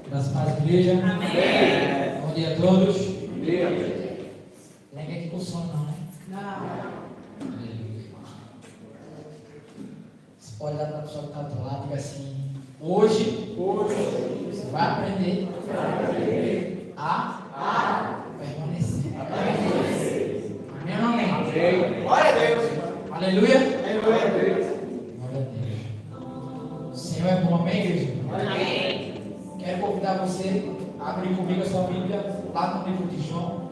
Das paz, igreja. Amém. Bom dia a todos. Bom dia. Lembra aqui com sono, não, né? Não. Você pode dar para a pessoa que está do lado e diga assim: hoje você vai aprender a permanecer. Amém ou não amém? Glória a Deus. Aleluia. Glória a Deus. O Senhor é bom, amém, igreja? Amém. Quero convidar você a abrir comigo a sua Bíblia lá no livro de João.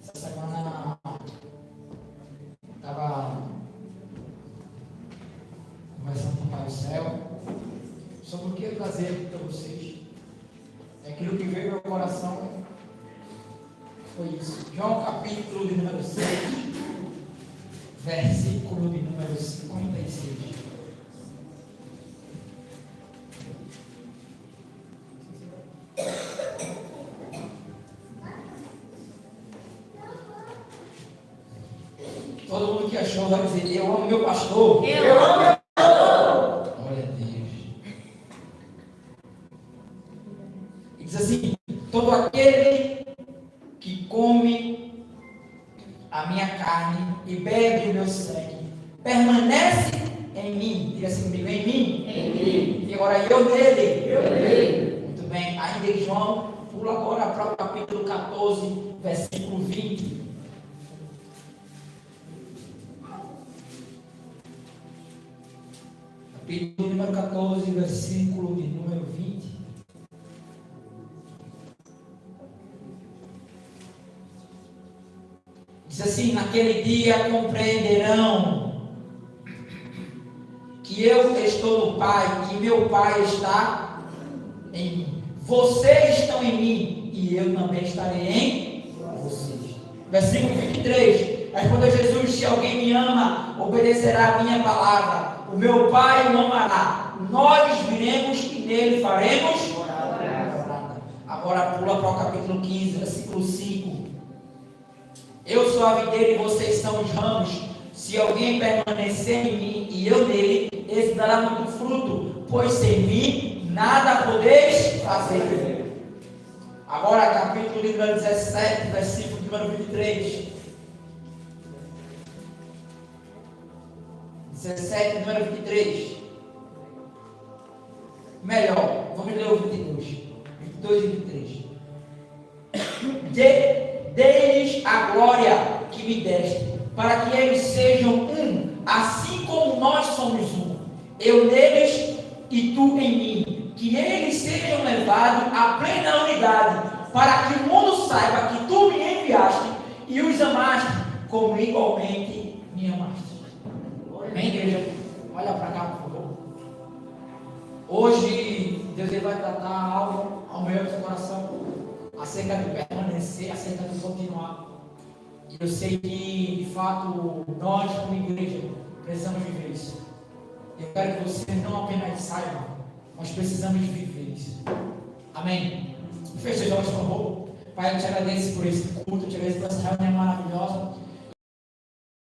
Essa semana estava conversando com o Pai do Céu sobre o que eu trazer para vocês. Aquilo que veio ao meu coração foi isso. João capítulo de número 6, versículo de número 56. Todo mundo que achou vai dizer: eu amo meu pastor. Eu amo meu pastor. Glória a Deus. E diz assim: todo aquele que come a minha carne e bebe o meu sangue permanece em mim. Diga assim comigo: em mim. Em mim. E agora eu nele. Eu nele. Muito bem. Ainda em João, pula agora para o capítulo 14, versículo 20. Capítulo número 14, versículo de número 20. Diz assim: naquele dia compreenderão que eu estou no Pai, que meu Pai está em mim. Vocês estão em mim e eu também estarei em vocês. Versículo 23. Respondeu Jesus: se alguém me ama, obedecerá a minha palavra. O meu Pai o amará. Nós viremos e nele faremos morada. Agora pula para o capítulo 15, versículo 5. Eu sou a videira e vocês são os ramos. Se alguém permanecer em mim e eu nele, esse dará muito fruto, pois sem mim nada podeis fazer. Agora capítulo número 17, versículo número 23. 17, número 23. Melhor, vamos ler o 22. 22 e 23. Dei-lhes a glória que me deste, para que eles sejam um, assim como nós somos um. Eu neles e tu em mim. Que eles sejam levados à plena unidade, para que o mundo saiba que tu me enviaste e os amaste, como igualmente me amaste. Amém, igreja? Olha para cá, por favor. Hoje, Deus vai tratar algo ao meu coração acerca de permanecer, acerca de continuar. E eu sei que, de fato, nós, como igreja, precisamos viver isso. Eu quero que você não apenas saiba, nós precisamos viver isso. Amém? Feche os olhos, por favor. Pai, eu te agradeço por esse culto, eu te agradeço por essa reunião maravilhosa.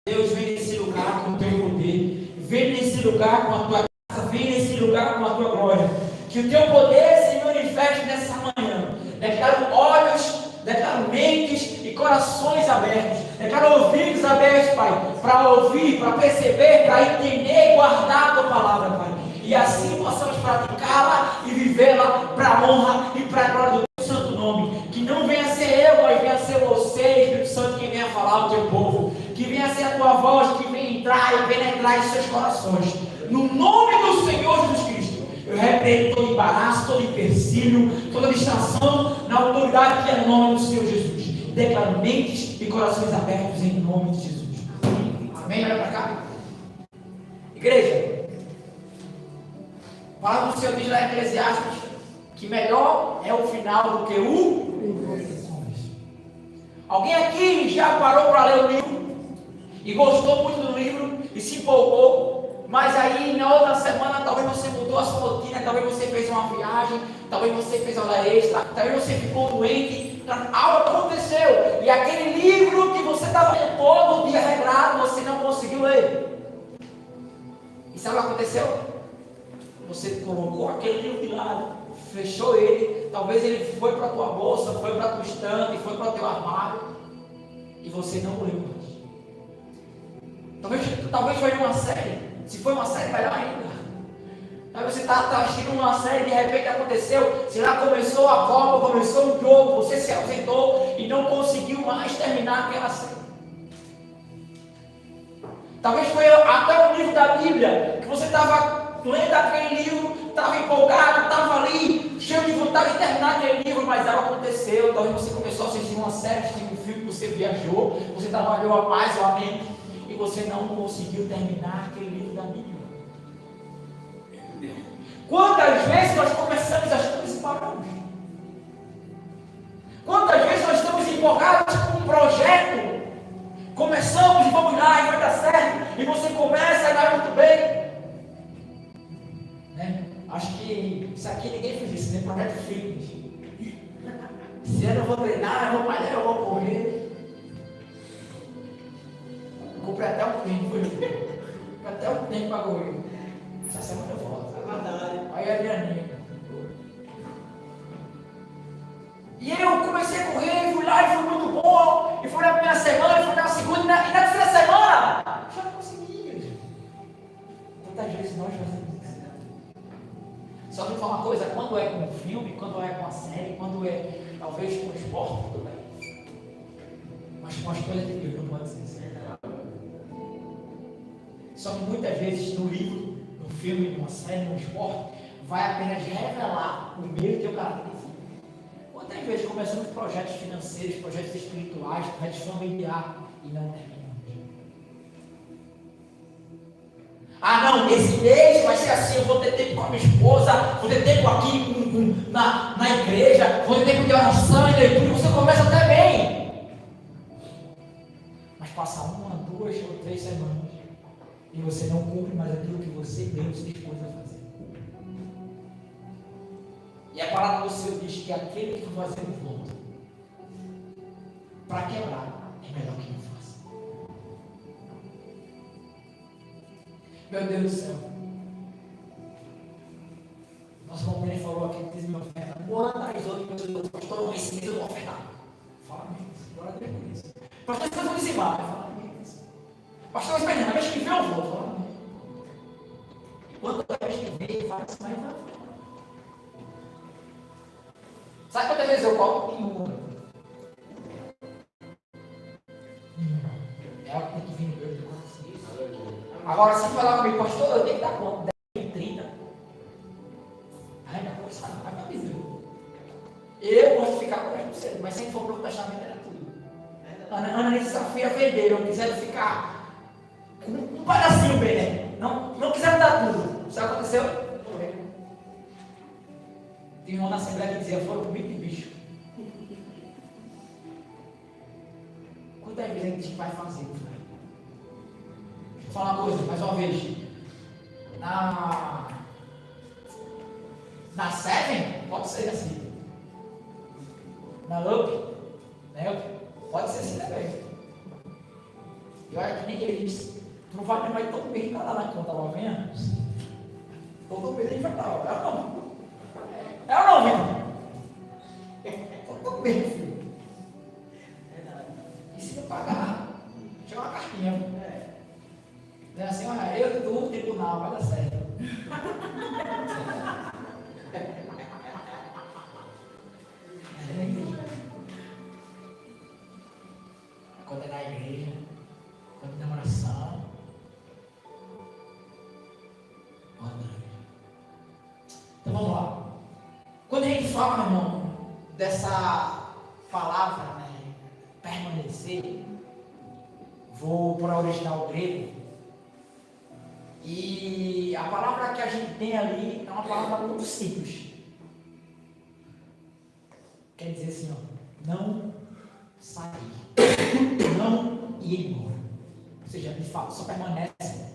Deus, vem nesse lugar com o teu poder, vem nesse lugar com a tua graça, vem nesse lugar com a tua glória. Que o teu poder se manifeste nessa manhã. Declaro olhos, declaro mentes e corações abertos. Declaro ouvidos abertos, Pai, para ouvir, para perceber, para entender e guardar a tua palavra, Pai. E assim possamos praticá-la e vivê-la para a honra e para a glória do teu santo nome. Que não venha ser eu, mas venha ser você, Espírito Santo, que venha falar ao teu povo. Que venha ser a tua voz, que venha entrar e penetrar em seus corações. No nome do Senhor Jesus Cristo. Eu repreendo todo embaraço, todo empecilho, toda distração, na autoridade que é o nome do Senhor Jesus. Declaro mentes e corações abertos em nome de Jesus. Amém? Olha para cá. Igreja, a palavra do Senhor diz lá em Eclesiastes que melhor é o final do que o começo. Alguém aqui já parou para ler o livro e gostou muito do livro e se empolgou? Mas aí na outra semana talvez você mudou a sua rotina, talvez você fez uma viagem, talvez você fez hora extra, talvez você ficou doente, algo aconteceu, e aquele livro que você estava lendo todo dia regrado, você não conseguiu ler. E sabe o que aconteceu? Você colocou aquele livro de lado, fechou ele, talvez ele foi para a tua bolsa, foi para a tua estante, foi para o teu armário, e você não leu mais. Talvez foi uma série, se foi uma série, melhor ainda. Aí você está assistindo uma série, de repente aconteceu, se lá começou a Copa, começou um jogo, você se ausentou e não conseguiu mais terminar aquela série. Talvez foi até o livro da Bíblia, que você estava lendo aquele livro, estava empolgado, estava ali, cheio de vontade de terminar aquele livro, mas algo aconteceu. Talvez você começou a assistir uma série, assistir um filme, você viajou, você trabalhou a mais ou a menos, e você não conseguiu terminar aquele livro da Bíblia. Quantas vezes nós começamos as coisas e paramos? Quantas vezes nós estamos empolgados com um projeto, começamos e vamos lá e vai dar certo, e você começa e vai muito bem, né? Acho que isso aqui ninguém fez isso, nem projeto fitness. Se eu não vou treinar, eu vou malhar, eu vou correr. Comprei até um tempo, até um tempo para correr. Essa semana eu volto. Aí a minha amiga. E eu comecei a correr, fui lá e foi muito bom. E fui na primeira semana, e fui na segunda, e na terceira semana já não conseguia. Quantas vezes nós fazemos isso? Só que falar uma coisa, quando é com um filme, quando é com uma série, quando é talvez com esporte, tudo bem. Mas com as coisas de Deus não pode ser assim. Só que muitas vezes no livro, no filme, numa série, no esporte, vai apenas revelar o meio do teu caráter. Quantas vezes começamos projetos financeiros, projetos espirituais, projetos familiares e não terminamos? Ah não, esse mês vai ser assim, eu vou ter tempo com a minha esposa, vou ter tempo aqui na igreja, vou ter tempo de oração e leitura, e você começa até bem. Mas passa 1, 2 ou 3 semanas e você não cumpre mais aquilo que você mesmo se dispôs a fazer. E a palavra do Senhor diz que aquele que vai fazer um voto para quebrar é melhor que não faça. Meu Deus do céu. Nosso irmão Benê falou aqui que minha oferta. Um ano atrás, outro, pastor, esse mês eu vou ofertar. Fala mesmo, glória a Deus por isso. Pastor, você vai dizimar. Fala mesmo. Pastor, mas na vez que vem eu vou. Fala mesmo. Quantas vezes que vem, fala assim, mas não. Sabe quantas vezes eu coloco? Nenhuma. É algo que tem que vir no meu do coração. Agora, se falar comigo, pastor, eu tenho que dar conta. 10, 30. Ai, minha coisa, vai me avisar. Eu gosto de ficar com 10%, mas sempre for para o testamento era tudo. Ana desafia a vender, não quiseram ficar com um pedacinho bem, né? Não quiseram dar tudo. Sabe o que aconteceu? Tem uma na Assembleia que dizia, foram comigo de bicho. Quantas vezes a gente vai fazer? Deixa eu falar uma coisa, mais uma vez. Na Seven, pode ser assim. Na Up, né? Pode ser assim também. E olha que nem ele disse, tu não vai mais todo mês estar lá na conta, lá vem. Todo mês a gente vai estar lá, não. É ou não, Vitor? Todo mês, filho. E se não pagar, chega uma cartinha. É assim, olha, eu, tu, tribunal, vai dar certo. Quando é na igreja, quando é na oração. Então vamos lá. Quando a gente fala, irmão, dessa palavra, né, permanecer, vou para o original grego. E a palavra que a gente tem ali é uma palavra muito simples. Quer dizer assim, ó, não sair, não ir embora. Ou seja, de fato, só permanece.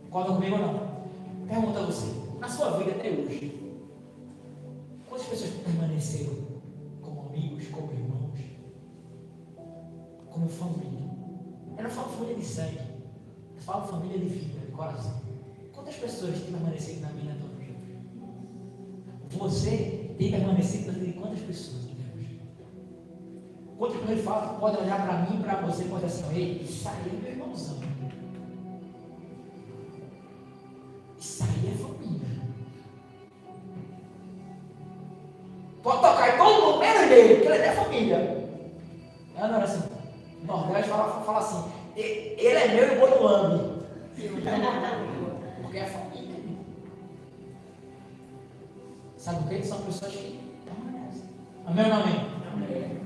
Concorda comigo ou não? Pergunta a você, na sua vida até hoje, quantas pessoas permaneceram como amigos, como irmãos, como família? Eu não falo família de sangue, eu falo família de vida, de coração. Quantas pessoas têm permanecido na minha vida? Você tem permanecido na vida de quantas pessoas? Quantas pessoas falam, podem olhar para mim e para você e podem dizer assim, ei, isso aí é meu irmãozão. Isso aí é família. Pode tocar em todo mundo, menos dele, porque ele é família. Não era assim. O Nordeste fala assim, ele é meu e o boi do lambe. Porque é família. Sabe o que? São pessoas que permanecem. Amém ou não amém? Amém.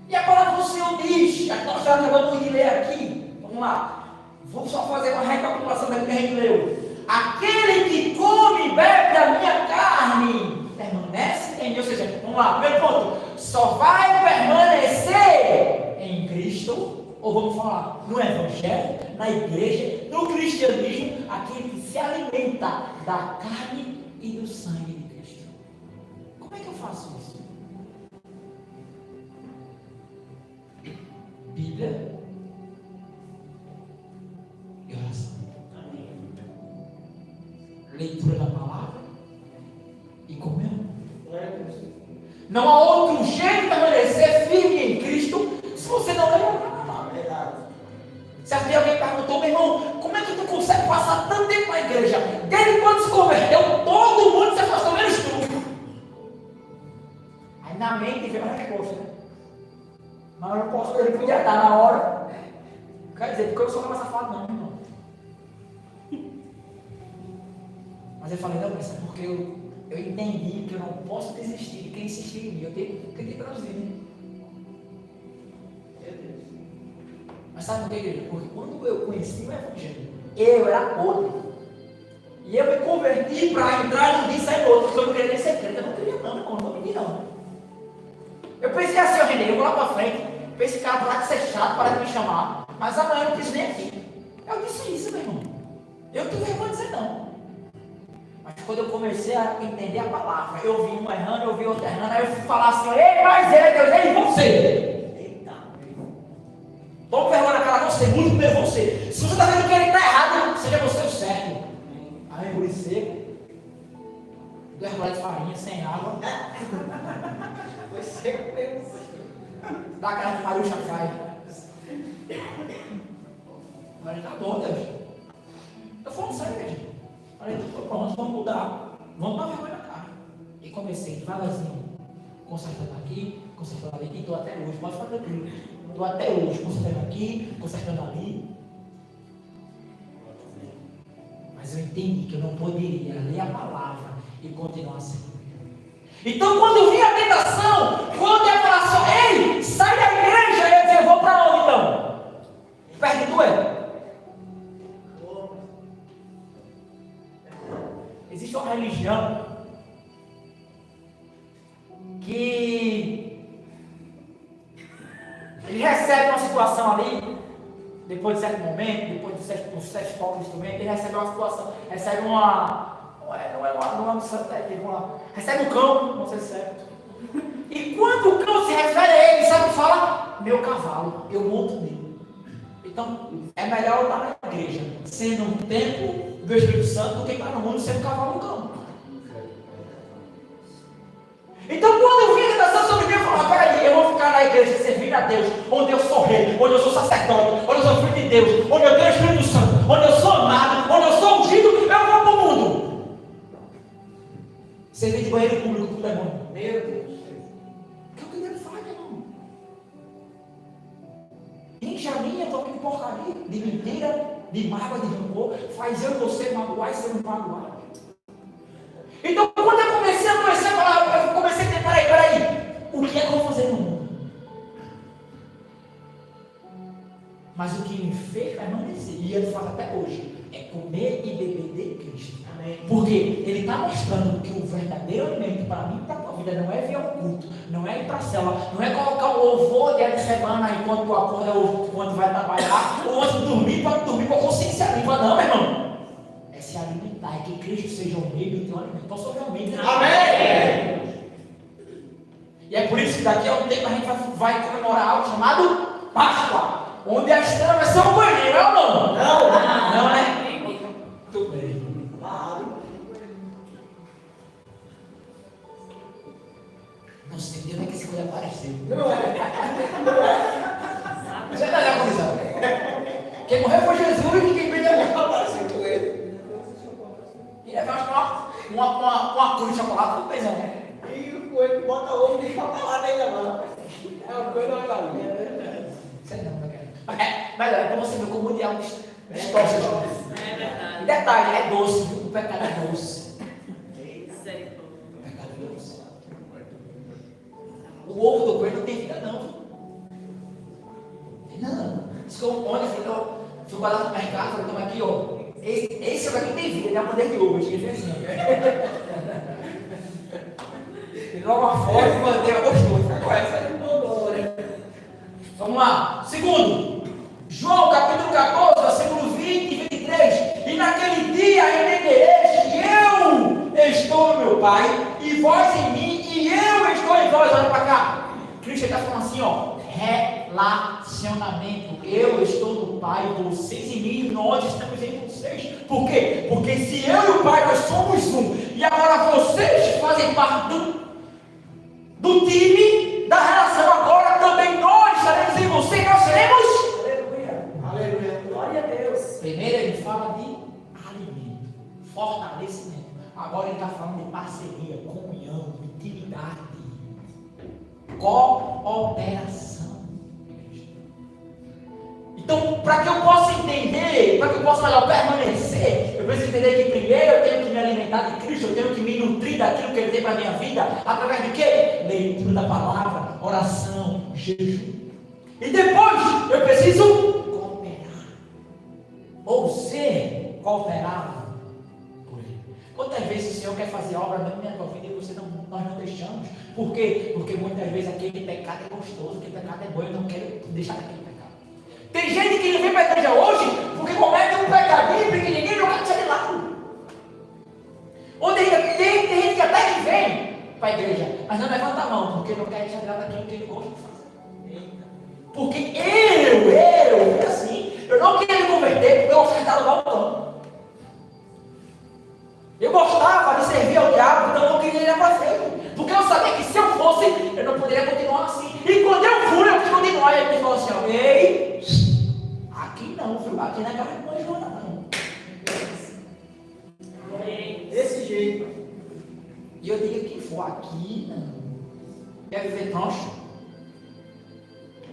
E a palavra do Senhor diz, nós já acabamos de ler aqui, vamos lá, vou só fazer uma recapitulação daquilo que a gente leu. Aquele que come e bebe da minha carne, permanece em mim, ou seja, vamos lá, primeiro ponto, só vai permanecer em Cristo, ou vamos falar, no Evangelho, na igreja, no cristianismo, aquele que se alimenta da carne e do sangue de Cristo. Como é que eu faço isso? Bíblia e oração. Leitura da palavra e comunhão. Não há outro jeito de permanecer firme em Cristo se você não ler a palavra. Se alguém perguntou, meu irmão, como é que tu consegue passar tanto tempo na igreja? Desde quando se converteu, todo mundo se afastou, menos tu. Aí na mente veio a resposta, né? Mas eu não posso, ele podia estar na hora. Quer dizer, porque eu sou mais safado, não, irmão. Mas eu falei, não, mas é porque eu entendi que eu não posso desistir de quem insistir em mim. Eu tenho que traduzir, né? Meu Deus. Mas sabe o que, igreja? Porque quando eu conheci o Evangelho, eu era outro. E eu me converti para entrar no dia e sair outro. Porque eu não queria nem ser crente. Eu não queria, não, irmão. Não vou mentir, não. Eu pensei assim, ó, Renê, eu vou lá para frente. Esse cara para lá de ser chato, para de me chamar. Mas amanhã eu não preciso nem aqui. Eu disse isso, meu irmão. Eu não tenho vergonha de dizer não. Mas quando eu comecei a entender a palavra, eu vi um errando, eu vi outro errando, aí eu fui falar assim, ei, mas ele é Deus, ei, você. Eita. Toma vergonha na cara, você, muito primeiro você. Se você está vendo que ele está errado, seja você o certo. Aí eu engoli seco. 2 colheres de farinha, sem água. Foi seco mesmo. Dá a cara de Maruxa faz. Mas ele tá bom, Deus. Eu falei sério, gente. Falei, pronto, vamos mudar. Vamos dar vergonha na cara. E comecei devagarzinho. Consertando aqui, consertando ali. E estou até hoje. Pode ficar tranquilo. Estou até hoje consertando aqui, consertando ali. Mas eu entendi que eu não poderia ler a palavra e continuar assim. Então, quando vinha a tentação, quando ia falar assim, ei, sai da igreja, eu ia dizer, vou para onde então? Perto de tu é? Existe uma religião que ele recebe uma situação ali, depois de certo momento, depois de certo toque de instrumento, ele recebe uma situação, recebe uma. Não é um santo aqui, vamos lá. Recebe um cão, não sei se é certo. E quando o cão se refere a ele, sabe o que fala? Meu cavalo, eu monto nele. Então, é melhor eu estar na igreja, sendo um templo do Espírito Santo, do que estar no mundo sendo um cavalo e um cão. Então, quando eu vi a tentação sobre mim, eu falava, peraí, eu vou ficar na igreja servindo a Deus, onde eu sou rei, onde eu sou sacerdote, onde eu sou filho de Deus, onde eu tenho o Espírito Santo, onde eu sou amado, onde eu sou ungido, eu vou para o mundo. Servir de banheiro público pro demônio. Meu Deus. Que é o que ele faz, irmão. Enche a minha toque de porcaria, de mentira, de mágoa, de rancor. Faz eu e você magoar e ser um magoado. Então, quando eu comecei a conhecer a palavra, eu comecei a dizer, peraí, o que é que eu vou fazer no mundo? Mas o que me fez permanecer, e ele faz até hoje, é comer e beber de Cristo. Porque ele está mostrando que o verdadeiro alimento para mim e para a tua vida não é vir ao culto, não é ir para a cela, não é colocar o louvor dia de semana enquanto tu acorda ou quando vai trabalhar, ou antes de dormir para dormir com a consciência limpa, não, meu irmão. É se alimentar, é que Cristo seja o meio e teu alimento. Então, sobre o meio. Amém! E é por isso que daqui a um tempo a gente vai comemorar algo chamado Páscoa, onde a estrela vai ser um banheiro, é ou não? Não, né? Muito bem. Não sei de onde é que esse coisa apareceu. Você não é a comissão. Quem morreu foi Jesus e quem veio apareceu com ele. E levou uma cor de chocolate no peizão. E o coelho bota ovo e deixa pra lá ainda lá. É o coelho da galinha. Sei não, mas é pra você ver como o diabo distorce as coisas. É verdade. E detalhe, é doce, viu? O pecado é doce. Misericórdia. O pecado é doce. O ovo do coelho não tem vida, não. Não. Diz que eu fui lá no mercado, falei, toma aqui, ó. Esse aqui tem vida, ele é o poder de ovo. Eu cheguei assim, ele logo uma foto e manteve gostoso. Vamos lá. Segundo, João capítulo 14, versículo 20 e 23. E naquele dia entendereis que eu estou no meu Pai, e vós em mim, e eu estou em vós. Olha para cá. Cristo está falando assim, ó. Relacionamento. Eu estou no Pai, vocês em mim, nós estamos em vocês. Por quê? Porque se eu e o Pai nós somos um, e agora vocês fazem parte do time, da relação, agora também nós estaremos em você, nós seremos. Aleluia. Aleluia. Glória a Deus. Primeiro ele fala de alimento, fortalecimento. Agora ele está falando de parceria, comunhão, intimidade, cooperação. Então, para que eu possa entender, para que eu possa melhor permanecer, eu preciso entender que primeiro eu tenho que me alimentar de Cristo, eu tenho que me nutrir daquilo que Ele tem para a minha vida, através de quê? Leitura da palavra, oração, jejum. E depois eu preciso cooperar, ou ser cooperado por Ele. Quantas vezes o Senhor quer fazer obra na minha vida e nós não deixamos? Por quê? Porque muitas vezes aquele pecado é gostoso, aquele pecado é bom, eu não quero deixar aquele pecado. Tem gente que não vem para a igreja hoje porque comete um pecadinho pequenininho e não quer deixar de lado. Ou tem gente que até que vem para a igreja, mas não levanta a mão porque não quer deixar de lado aquilo que ele gosta de fazer. Porque eu, assim, eu não queria me converter porque eu gostava do balcão. Eu gostava de servir ao diabo, então eu não queria ir para frente. Porque eu sabia que se eu fosse, eu não poderia continuar assim. E quando eu fui, eu quis continuar. E ele falou assim, ó, ei, aqui não, viu? Aqui não é casa de mãe Joana, não. Desse jeito. E eu digo que for aqui, não. Quer viver troncho?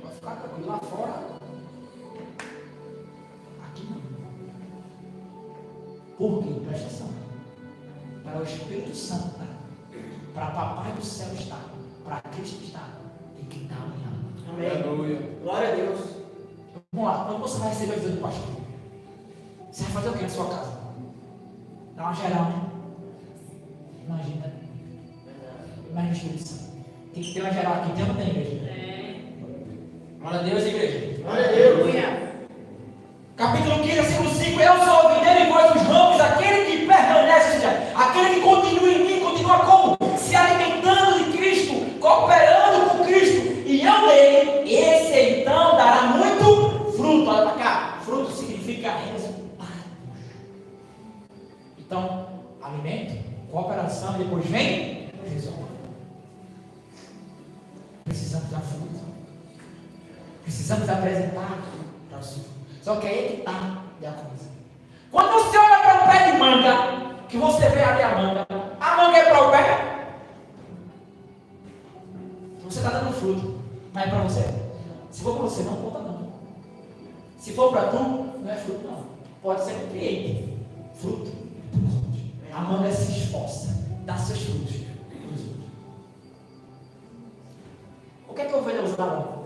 Vai ficar tranquilo lá fora. Aqui não. Por quê? Presta atenção. Para o Espírito Santo, para Papai do céu estar, para Cristo estar, tem que estar alinhado. Amém. Aleluia. Glória a Deus. Vamos lá, quando você vai receber a visita do pastor, você vai fazer o que na sua casa? Dá uma geral, né? Imagina o Espírito Santo. Tem que ter uma geral aqui, tem ou não tem, igreja? Glória a Deus, igreja. Glória a Deus. Capítulo 15, versículo 5. Eu sou o videiro e vós os ramos, aquele que permanece, ou seja, aquele que continua em mim, continua como? Se alimentando de Cristo, cooperando com Cristo, e eu nele, esse então dará muito fruto. Olha para cá, fruto significa resultado. Então, alimento, cooperação, e depois vem resultado. Precisamos dar fruto, precisamos apresentar para o Senhor. Só que aí que está a coisa. Quando você olha para o pé de manga, que você vê ali a manga é para o pé. Você está dando fruto, mas é para você. Se for para você, não conta não. Se for para tu, não é fruto não. Pode ser um cliente. Fruto para os outros. A manga se esforça, dá seus frutos para os outros. O que é que a ovelha usa da manga?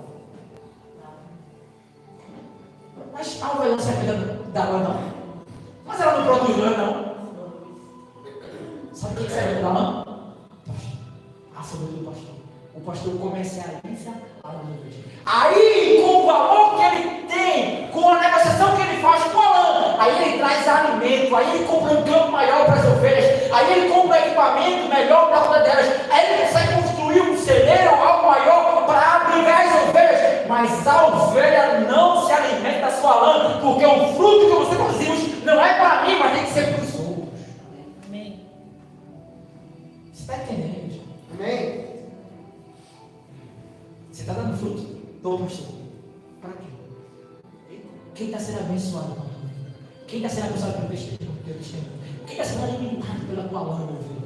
Mas a ovelha não se cuida da água não. Mas ela não produz lã não. Sabe o que serve da lã? A saúde do pastor. O pastor comercializa a luz. Aí, com o valor que ele tem, com a negociação que ele faz com a lã, aí ele traz alimento, aí ele compra um campo maior para as ovelhas, aí ele compra um equipamento melhor para cuidar delas, aí ele consegue construir um celeiro, algo maior para abrigar as ovelhas, mas a ovelha não se alimenta da sua lã, porque o fruto que você produz não é para mim, mas tem que ser para os outros. Amém. Você está entendendo, gente? Amém. Você está dando fruto? Estou, pastor. Para quê? Quem está sendo abençoado com a tua vida? Quem está sendo abençoado pelo testemunho? Quem está sendo alimentado pela tua lã, meu filho?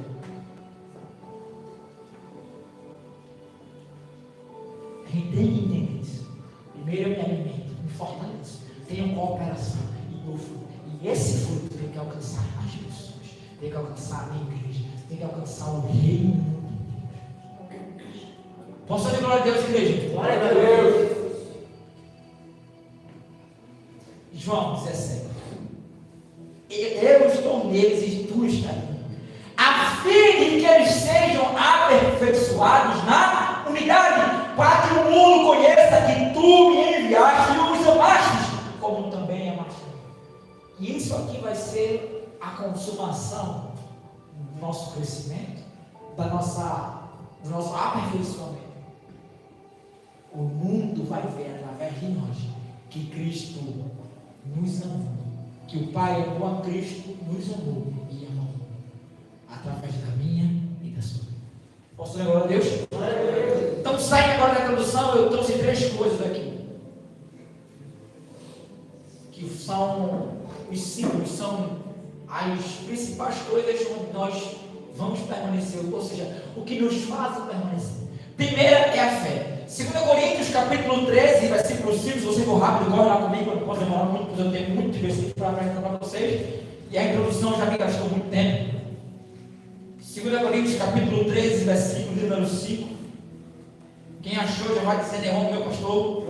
A gente tem que entender isso. Primeiro eu me alimento, me fortaleço, tenho cooperação e dou fruto. E esse fruto tem que alcançar as pessoas, tem que alcançar a minha igreja, tem que alcançar o reino de Deus. Posso dizer glória a Deus, igreja? Glória a Deus. João 17. Eu estou neles e tu estás em mim, a fim de que eles sejam aperfeiçoados na unidade, para que o mundo conheça que tu me enviaste e os amaste, como também amaste. E isso aqui vai ser a consumação do nosso crescimento, do nosso aperfeiçoamento. O mundo vai ver através de nós que Cristo nos amou, que o Pai amou a Cristo, nos amou e amou, através da minha e da sua. Posso ler agora a Deus? Então, saindo agora da introdução, eu trouxe 3 coisas aqui, que são os símbolos, são as principais coisas onde nós vamos permanecer, ou seja, o que nos faz permanecer. Primeira é a fé. 2 Coríntios, capítulo 13, versículo 5, se você for rápido, corre lá comigo, eu não posso demorar muito, porque eu tenho muito de versículo para apresentar para vocês, e a introdução já me gastou muito tempo. 2 Coríntios, capítulo 13, versículo de número 5. Quem achou já vai dizer derrame, meu pastor.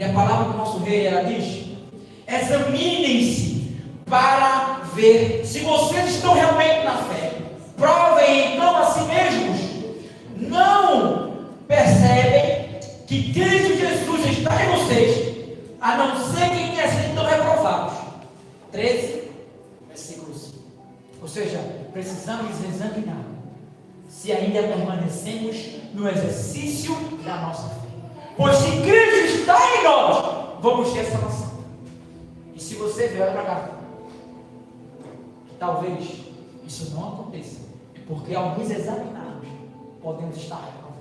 E a palavra do nosso rei, ela diz: examinem-se para ver se vocês estão realmente na fé. Provem então a si mesmos. Não percebem que Cristo Jesus está em vocês, a não ser que tenha sido tão reprovados. 13, versículo 5. Ou seja, precisamos examinar se ainda permanecemos no exercício da nossa fé. Pois se Cristo está em nós, vamos ter salvação. E se você vier, olha para cá, talvez isso não aconteça, porque ao nos examinarmos, podemos estar reprovados.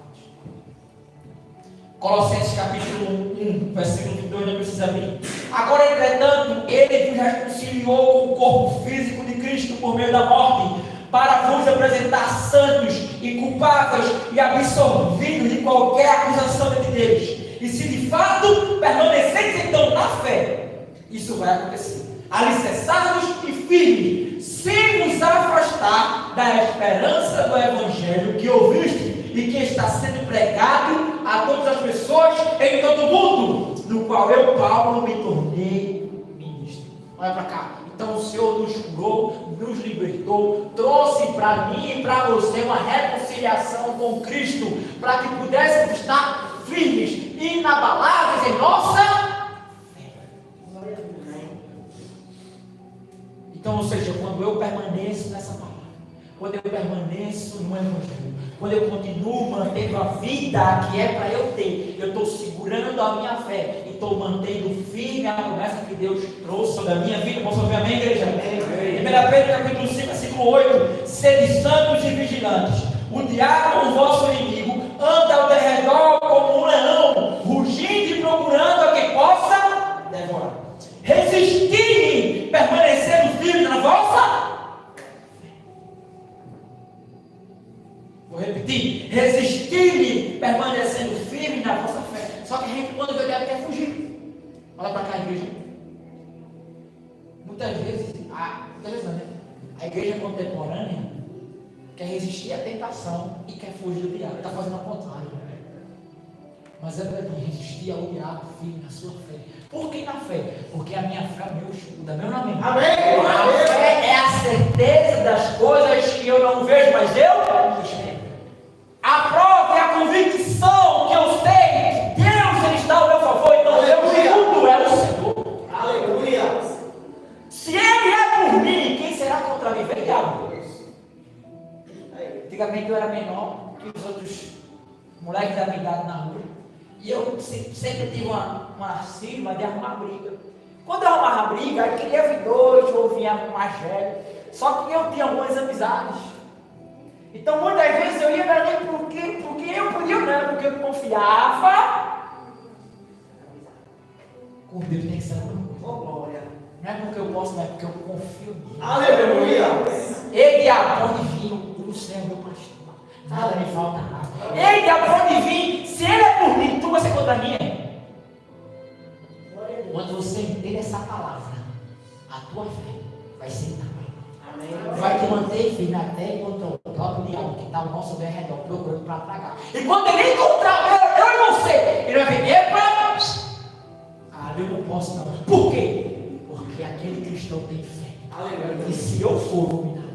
Colossenses capítulo 1, versículo 22, não precisa abrir. Agora, entretanto, ele vos reconciliou com o corpo físico de Cristo por meio da morte, para vos apresentar santos, inculpáveis e absorvidos de qualquer acusação de Deus. E se de fato permaneceis então na fé, isso vai acontecer. Alicerçados e firmes, sem nos afastar da esperança do Evangelho que ouviste e que está sendo pregado a todas as pessoas em todo o mundo, no qual eu, Paulo, me tornei ministro. Olha para cá. Então o Senhor nos curou, nos libertou, trouxe para mim e para você uma reconciliação com Cristo, para que pudéssemos estar firmes, inabaláveis em nossa fé. Então, ou seja, quando eu permaneço nessa palavra, quando eu permaneço no Evangelho, quando eu continuo mantendo a vida que é para eu ter, eu estou segurando a minha fé e estou mantendo firme a promessa que Deus trouxe sobre a minha vida. Posso ouvir amém, igreja? 1 Pedro capítulo 5, versículo 8: sede santos e vigilantes. O diabo, o vosso inimigo, anda ao derredor como um leão, rugindo e procurando a quem possa devorar. Resisti, permanecendo firme na vossa. Vou repetir: resistir-lhe, permanecendo firme na vossa fé. Só que a gente, quando vê o diabo, quer fugir. Olha para cá, igreja. Muitas vezes, a igreja contemporânea quer resistir à tentação e quer fugir do diabo. Está fazendo ao contrário. Mas é para resistir ao diabo firme na sua fé. Por que na fé? Porque a minha fé é o meu escudo. Amém ou não amém? Amém. A fé é a certeza das coisas que eu não vejo, mas eu espero. A prova é a convicção que eu sei que Deus está ao meu favor. Então o meu escudo é o Senhor. que os outros moleques da minha idade na rua. E eu sempre tive uma cisma de arrumar briga. Quando eu arrumava briga, eu queria vir dois, ou vinha mais velho. Só que eu tinha algumas amizades. Então muitas vezes eu ia para ali porque eu podia não, porque eu confiava. Com Deus tem que ser uma glória. Não é porque eu posso, não é porque eu confio nele. Aleluia. Ele é a pão de vinho, o Senhor é meu pastor. Nada me falta nada. Ele é a pão de vinho. Se ele é por mim, tu vai ser contra mim. Quando você entender essa palavra, a tua fé vai ser tamanho. Vai te manter firme até contra o próprio diabo que está ao nosso redor procurando para tragar. E quando ele encontrar eu e você, ele vai ver, epa! Eu não posso não. Por quê? Porque aquele cristão tem fé. E se eu for dominado.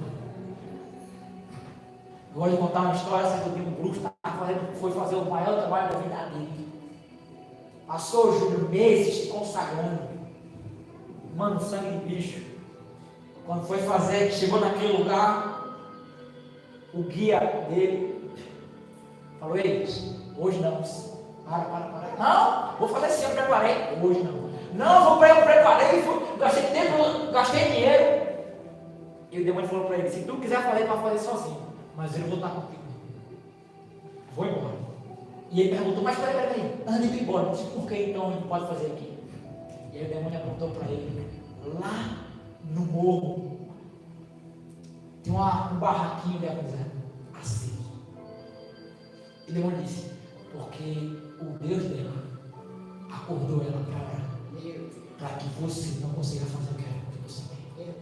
Eu gosto de contar uma história, certo dia um Bruce foi fazer o maior trabalho da vida dele. Passou o Júlio meses se consagrando. Mano, sangue de bicho. Quando foi fazer, chegou naquele lugar, o guia dele falou, ei, hoje não. Para. Não, vou fazer assim, eu preparei. Hoje não. Não, eu preparei, gastei tempo, gastei dinheiro. E o demônio falou para ele, se tu quiser fazer, tu vai fazer sozinho. Mas eu não vou estar contigo. Vou embora. E ele perguntou, mas peraí, antes de ir embora. Eu disse, por que então a gente pode fazer aqui? E aí o demônio apontou para ele, lá no morro, tem um barraquinho de amizade, aceso. E o demônio disse, porque o Deus dela acordou ela para orar, para que você não consiga fazer o que você quer.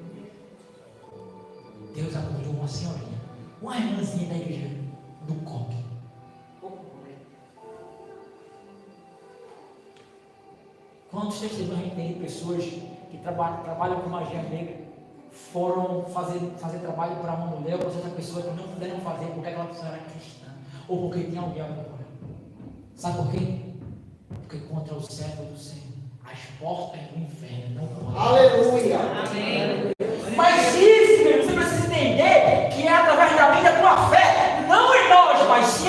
Deus acordou uma senhorinha, uma irmãzinha da igreja do coque. Quantos testemunhos a gente tem de pessoas que trabalham com magia negra, foram fazer trabalho para uma mulher ou para outra pessoa que não puderam fazer porque aquela pessoa era cristã ou porque tinha alguém agora? Sabe por quê? Porque contra o servo do Senhor as portas do inferno não podem. Aleluia. Amém. Mas isso, você precisa entender que é através da minha tua fé, não em nós, mas sim.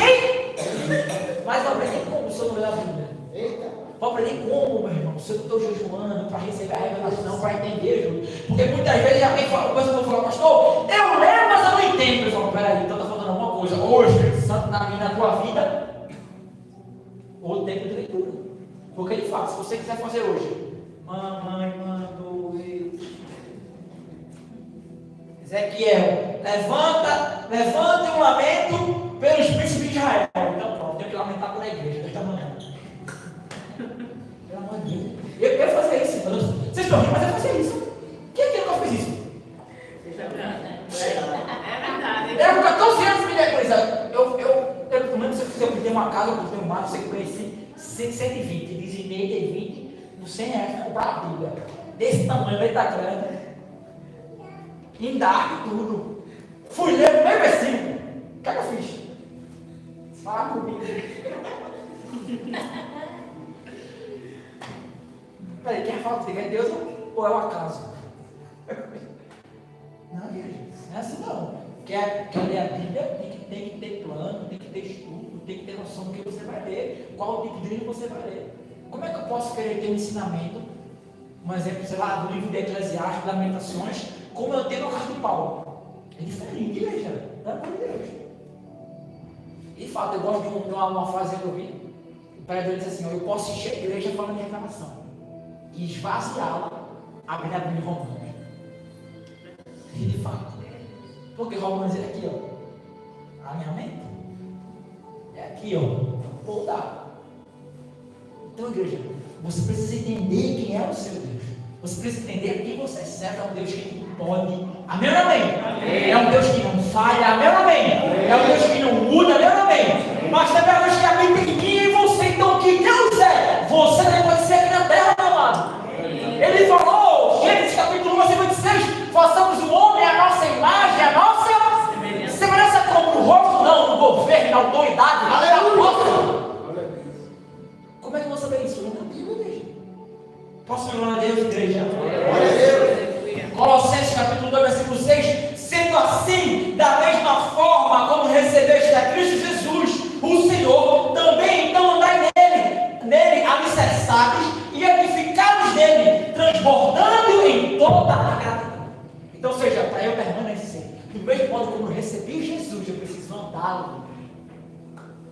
Mas vai aprender como o Senhor não lê a Bíblia. Eita. Vai aprender como, meu irmão? Se eu estou jejuando para receber a revelação, para entender, Júlio. Porque muitas vezes alguém fala, coisa que eu falo, pastor, eu leio, mas eu não entendo. Eu falo, peraí, então está faltando alguma coisa. Hoje, santo na tua vida, ou tempo de leitura. Porque ele fala, se você quiser fazer hoje, mamãe mandou eu. Ezequiel, levante um lamento pelos príncipes de Israel. Então pronto, tenho que lamentar pela igreja desta manhã. Pelo amor de Deus. Eu ia fazer isso. Vocês estão rindo, mas eu fazia isso. Quem é que nunca fez isso? É verdade. Eu com 14 anos me decorizando. Eu não lembro se eu pedi uma casa, eu comprei um mato, você conheci 120, dizimei de 20, no 100 reais para comprar a Bíblia. Desse tamanho, letra grande. Em dark tudo. Fui ler o meu versículo. O que é que eu fiz? Fala comigo. Peraí, quem fala comigo é Deus ou é o acaso? Não, gente, não é assim não. Quer ler a Bíblia, tem que ter plano, tem que ter estudo, tem que ter noção do que você vai ler, qual tipo de livro você vai ler. Como é que eu posso querer ter um ensinamento, um exemplo, sei lá, do livro de Eclesiastes, Lamentações, como eu tenho no carro de Paulo? É diferente, igreja, pelo amor de Deus. E de fato, eu gosto de uma frase que eu vi, o pregador disse assim, eu posso encher a igreja falando de reclamação, e esvaziá-la, abrindo a Bíblia em Romanos. E de fato, porque Romanos é aqui, ó. Alinhamento. É aqui, ó. Voltar. Então, igreja, você precisa entender quem é o seu Deus. Você precisa entender quem você serve. É um Deus que pode. Amém ou amém? Amém? É um Deus que não falha. Amém ou amém? Amém? É um Deus que não muda. Amém ou amém? Amém? Mas também é um Deus que habita em mim e você. Então, o que Deus é, você não pode ser aqui na terra, meu amado. Ele falou, Gênesis capítulo 1, versículo 26, façamos o homem a nossa imagem, a nossa semelhança como no rosto, não, no governo, na autoridade, na força. Como é que eu vou saber isso? Não tem igreja. Posso falar a Deus, igreja? Colossenses capítulo 2, versículo 6, sendo assim, da mesma forma como recebeste a Cristo Jesus, escândalo.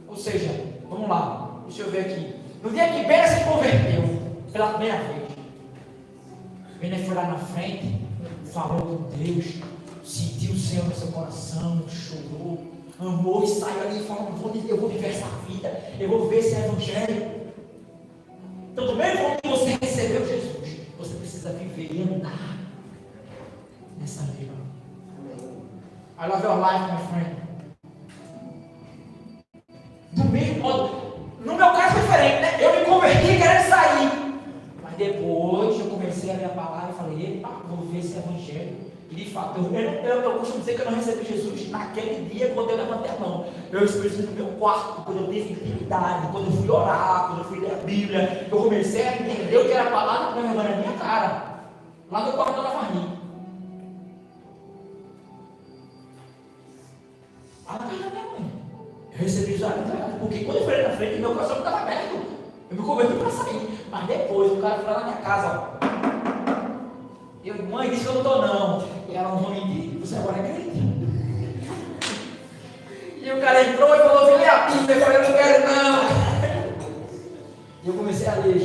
Ou seja, vamos lá, deixa eu ver aqui. No dia que Bena se converteu, pela primeira vez, Bena foi lá na frente, falou com Deus, sentiu o Senhor no seu coração, chorou, amou e saiu ali e falou: eu vou viver essa vida, eu vou viver esse evangelho. Então, do mesmo modo que você recebeu Jesus, você precisa viver e andar nessa vida. I love your life, my friend. Do mesmo modo, no meu caso foi diferente, né? Eu me converti querendo sair, mas depois eu comecei a ler a palavra e falei: epa, vou viver esse evangelho. E de fato, eu costumo dizer que eu não recebi Jesus naquele dia quando eu levantei a mão. Eu recebi Jesus no meu quarto, quando eu tive intimidade, quando eu fui orar, quando eu fui ler a Bíblia. Eu comecei a entender o que era a palavra que estava na minha cara, lá no quarto da Varni. Lá na casa da minha mãe. Eu recebi Jesus ali, porque quando eu fui na frente, meu coração estava aberto. Eu me converti para sair. Mas depois, o cara foi lá na minha casa, ó. Mãe, disse que eu não estou não. E ela não mentir, você agora é crente. E o cara entrou e falou: vem a Bíblia. Eu falei: eu não quero não. E eu comecei a ler,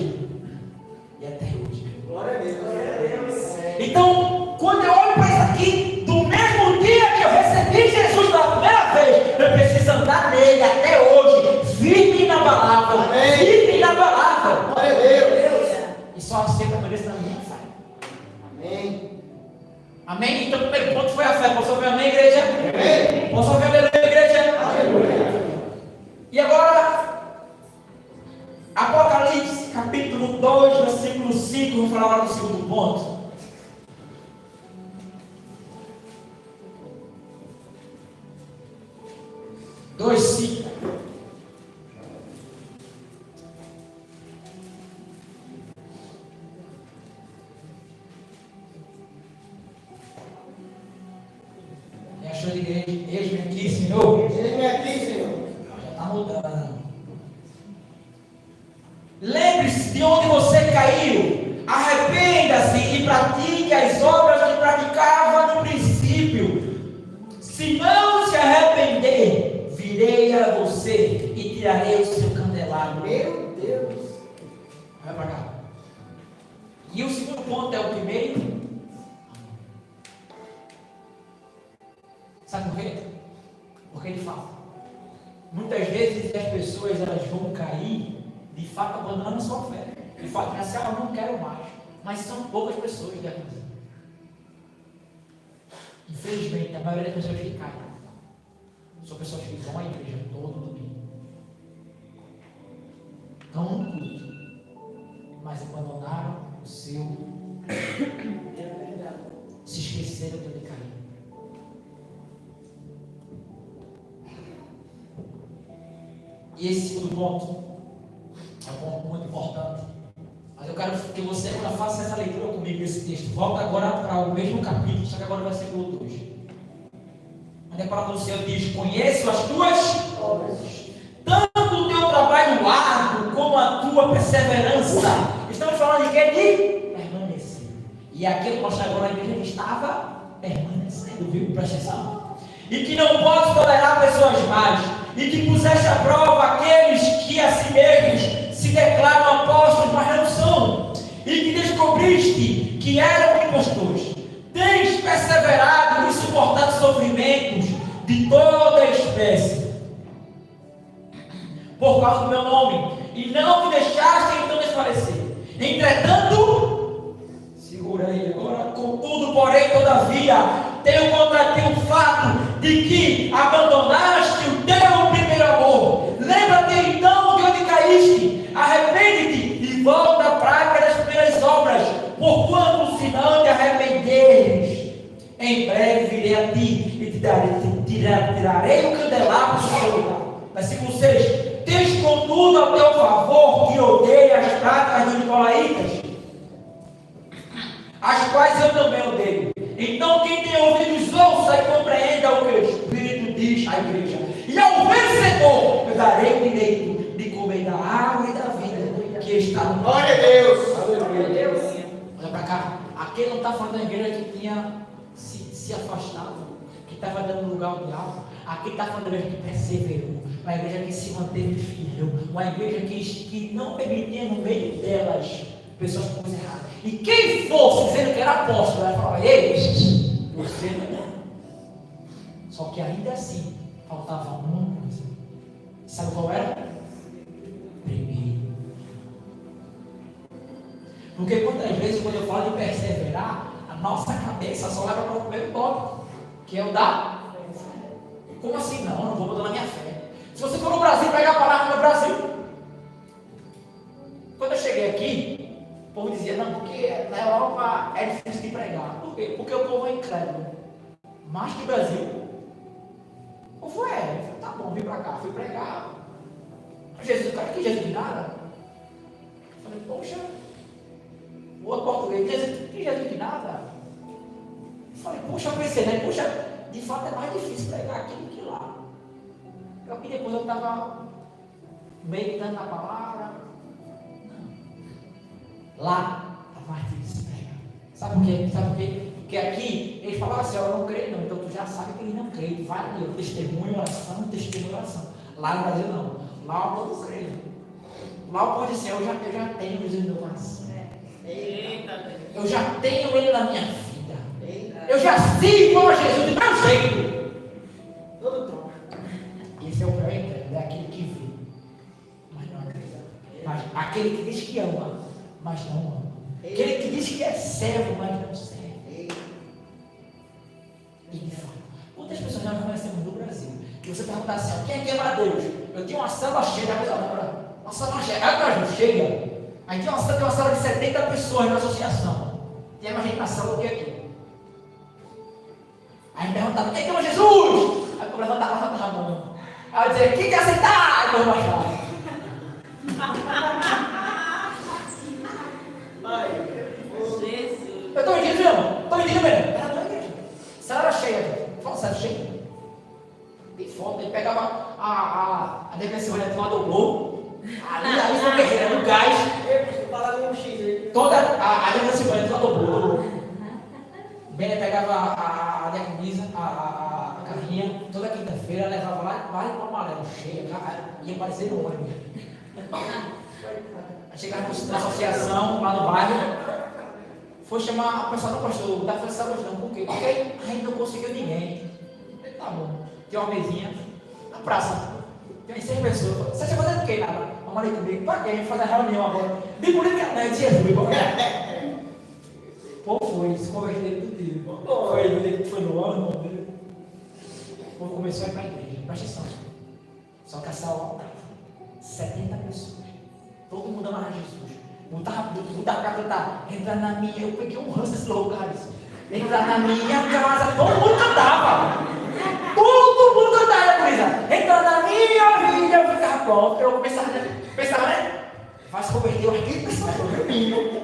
e até hoje. Glória a Deus, glória a Deus. Então, quando eu olho para isso aqui, do mesmo dia que eu recebi Jesus pela primeira vez, eu preciso andar nele até hoje, firme na palavra. Amém. Firme na palavra. Glória a Deus. E só assim eu permaneço na minha fé. Amém. Amém? Então o primeiro ponto foi a fé. Posso ouvir amém, igreja? Amém. Posso ouvir aleluia, igreja? Aleluia. E agora, Apocalipse, capítulo 2, versículo 5, vamos falar agora do segundo ponto. Dois, 5. Me achou de igreja? Eis-me aqui, Senhor. Eis-me aqui, Senhor. Já está mudando. Lembre-se de onde você caiu. Arrependa-se e pratique as obras que praticava no princípio. Se não se arrepender, virei a você e tirarei o seu candelabro. Meu Deus. Vai para cá. E o segundo ponto é o primeiro. Sabe por quê? Porque ele fala. Muitas vezes as pessoas elas vão cair, de fato abandonando sua fé. De fato, nessa eu não quero mais. Mas são poucas pessoas que acreditam. Infelizmente, a maioria das pessoas que caem são pessoas que vão à igreja todo domingo. Estão no culto, mas abandonaram o seu. Se esqueceram de onde cair. E esse segundo ponto é um ponto muito importante. Mas eu quero que você agora faça essa leitura comigo desse texto. Volta agora para o mesmo capítulo, só que agora vai ser versículo 2. Onde a palavra do Senhor diz: conheço as tuas obras, tanto o teu trabalho árduo como a tua perseverança. Estamos falando de quê? De permanecer. E aqui eu mostro agora a igreja que estava permanecendo, viu? Presta atenção. E que não podes tolerar pessoas más, e que puseste à prova aqueles que a si mesmos se declaram apóstolos, mas não são, e que descobriste que eram impostores. Tens perseverado e suportado sofrimentos de toda espécie, por causa do meu nome, e não me deixaste então desfalecer. Entretanto, segura aí agora, contudo, porém, todavia, tenho contra ti o fato de que abandonaste o teu primeiro amor. Lembra-te então de onde caíste, arrepende-te e volta à prática das primeiras obras, porquanto se não te arrependeres, em breve virei a ti e tirarei o candelabro do seu lugar. Versículo 6. Tens contudo ao teu favor que odeia as práticas dos nicolaítas, as quais eu também odeio. Então quem tem ouvidos ouça e compreenda o que o Espírito diz à igreja. E ao vencedor eu darei o direito de comer da árvore da vida que está no Glória a Deus. Olha para cá. Aqui não está falando da igreja que tinha se afastado, que estava dando lugar ao diabo. Aqui está falando da igreja que perseverou, uma igreja que se manteve fiel, uma igreja que não permitia no meio delas pessoas com coisa errada. E quem fosse dizendo que era apóstolo, ela falava: ei, você não é. Só que ainda assim faltava uma coisa. Sabe qual era? Primeiro. Porque quantas vezes, quando eu falo de perseverar, a nossa cabeça só leva para o primeiro tópico, que é o da. Como assim? Não, eu não vou mudar na minha fé. Se você for no Brasil, pega a palavra no Brasil. Quando eu cheguei aqui, o povo dizia: não, porque na Europa é difícil de pregar. Por quê? Porque o povo é incrédulo. Mais que o Brasil. O povo é. Eu falei: tá bom, vim para cá, fui pregar. Jesus, cara, que Jesus de nada? Eu falei: poxa. O outro português: Jesus, que Jesus de nada? Eu falei: puxa, eu pensei, né? Puxa, de fato é mais difícil pregar aqui do que lá. Eu que depois eu estava meditando na palavra. Não. Lá está mais difícil pregar. Sabe por quê? Sabe por quê? Porque aqui eles falavam assim: eu não creio não. Então tu já sabe que eles não creem. Vai ali, eu testemunho, oração, testemunho, oração. Lá no Brasil não. Lá eu não creio. Lá eu posso dizer: eu já tenho Jesus no meu coração. Eu já tenho ele na minha vida. Eu já sigo a Jesus do meu jeito. Todo tronco. Esse é o pior incrédulo, é aquele que vê, mas não acredita. Mas aquele que diz que ama, mas não ama. Aquele que diz que é servo, mas não serve. E de fato, quantas pessoas nós conhecemos no Brasil? Que você perguntar assim: quem é que ama a Deus? Eu tinha uma sala cheia, uma sala cheia, cheia. Aí tinha uma sala de 70 pessoas na associação. Tinha mais gente na sala do que aqui. Aí me perguntava: quem ama Jesus? Aí eu levantava a mão. Aí eu dizia: quem quer aceitar? Aí eu baixava. Eu estou mentindo, irmão? Estou mentindo mesmo? Era a tua igreja. Sala era cheia, gente. Fala sério, cheia. Tem foto, ele pegava a defensiva do lado do gol. Ali foi guerreira, no gás. Toda a defensiva do lado do gol. Bem, ele pegava a camisa, a carrinha, toda quinta-feira, levava lá para o amarelo, cheia, ia aparecer no ônibus. Aí chegava na associação, lá no bairro, foi chamar a pessoa do pastor, da festa de não, por quê? Porque a gente não conseguiu ninguém. Tá bom, tem uma mesinha na praça, tem 100 pessoas. Você está fazendo o quê? Vamos ali comigo, para quê? A gente faz a reunião agora. Bem bonito que é Jesus, pô, foi, se converteram tudo dele. Foi no ano, o povo começou a ir para a igreja, presta atenção. Só que a sala 70 pessoas. Todo mundo amava Jesus. Botar para cantar. Entra na minha, eu peguei um ranço desses lugares. Entra na minha casa, todo mundo cantava. Todo mundo cantava, coisa. Entra na minha vida, eu ficava pronto. Eu pensava, né? Vai se converter, eu aqui, pessoal, eu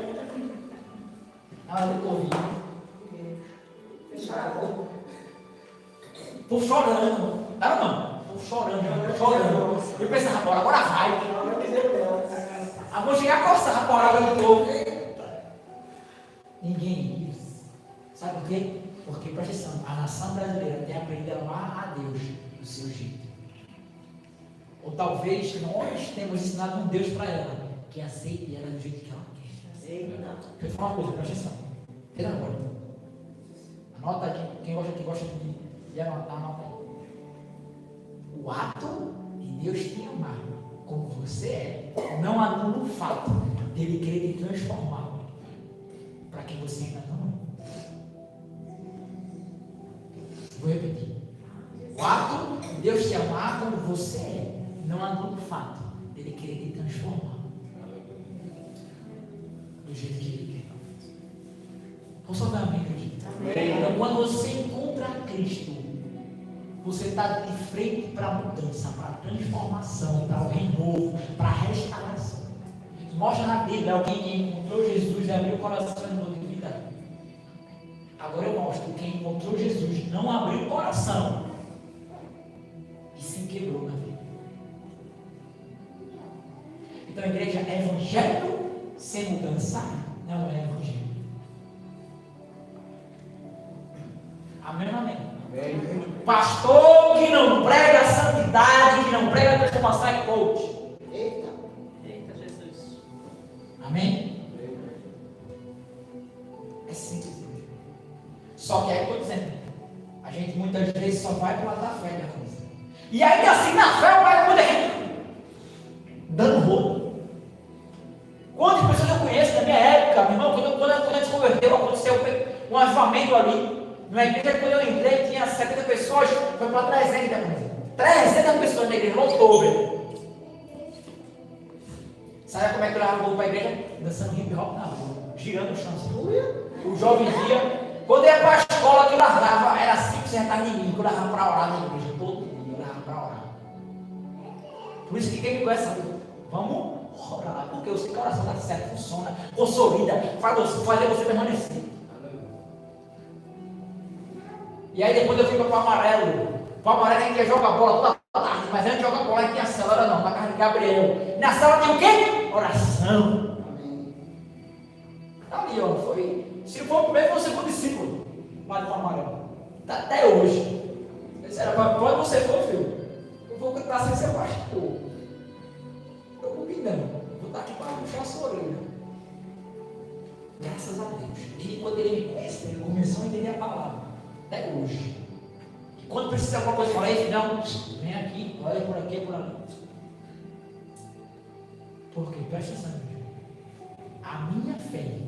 na hora do Covid. Fecharam. Por chorando. Não. Por chorando. Eu pensava: agora vai. A mão chegar a coçar a palavra do povo. Ninguém ia. Sabe por quê? Porque, presta atenção, a nação brasileira tem aprendido a amar a Deus do seu jeito. Ou talvez nós temos ensinado um Deus para ela, que aceite ela do jeito que ela quer. Deixa eu te falar uma coisa, presta atenção. Entenda agora. Anota aqui, quem gosta de anotar, anota aí. O ato de Deus te amar como você é, não anula o fato dele querer te transformar para que você ainda não é. Vou repetir. O ato de Deus te amar como você é, não anula o fato dele querer te transformar do jeito que ele quer. Vou só dar amém, acredito. Então, quando você encontra Cristo, você está de frente para a mudança, para a transformação, para o renovo, para a restauração. Mostra na Bíblia alguém que encontrou Jesus e abriu o coração e mudou de vida. Agora eu mostro quem encontrou Jesus, não abriu o coração e se quebrou na vida. Então a igreja é evangelho sem mudança, não é evangelho. Amém ou amém? Pastor que não autoridade que não prega a transformação é coach. Eita. Eita, Jesus. Amém? É simples. Só que é o que eu estou dizendo. A gente muitas vezes só vai para o lado da fé, né? E ainda assim na fé vai muita gente dando rolo. Quantas pessoas eu conheço na minha época, meu irmão, quando a gente se converteu, aconteceu um avivamento ali. Na igreja, quando eu entrei, tinha 70 pessoas, foi para 300 depois. 300 pessoas na igreja, lotou, velho. Sabe como é que eu levava o povo para a igreja? Dançando hip hop na rua, girando o chão assim. O jovem dia. Quando eu ia para a escola que eu largava, era 5, 6 atrás de mim, que eu largava para orar na igreja, todo dia eu largava para orar. Por isso que quem me conhece sabe, vamos orar, porque eu sei que a oração dá certo, funciona, consolida, faz você permanecer. E aí depois eu fui para o amarelo. O amarelo a gente ia jogar bola toda tarde, mas antes de jogar bola a gente tinha célula não, na casa de Gabriel. Na sala tinha o quê? Oração. Tá ali, ó, foi. Se for o primeiro, você for discípulo. Padre Amarelo. Tá até hoje. Ele disse, quando você for, filho, eu vou estar sem ser pastor. Não estou combinando. Vou estar aqui para puxar a sua orelha. Graças a Deus. E quando ele me conhece, ele começou a entender a palavra. Até hoje. E quando precisa alguma coisa, fala aí, não, vem aqui, olha por aqui, por ali. Porque, presta atenção, a minha fé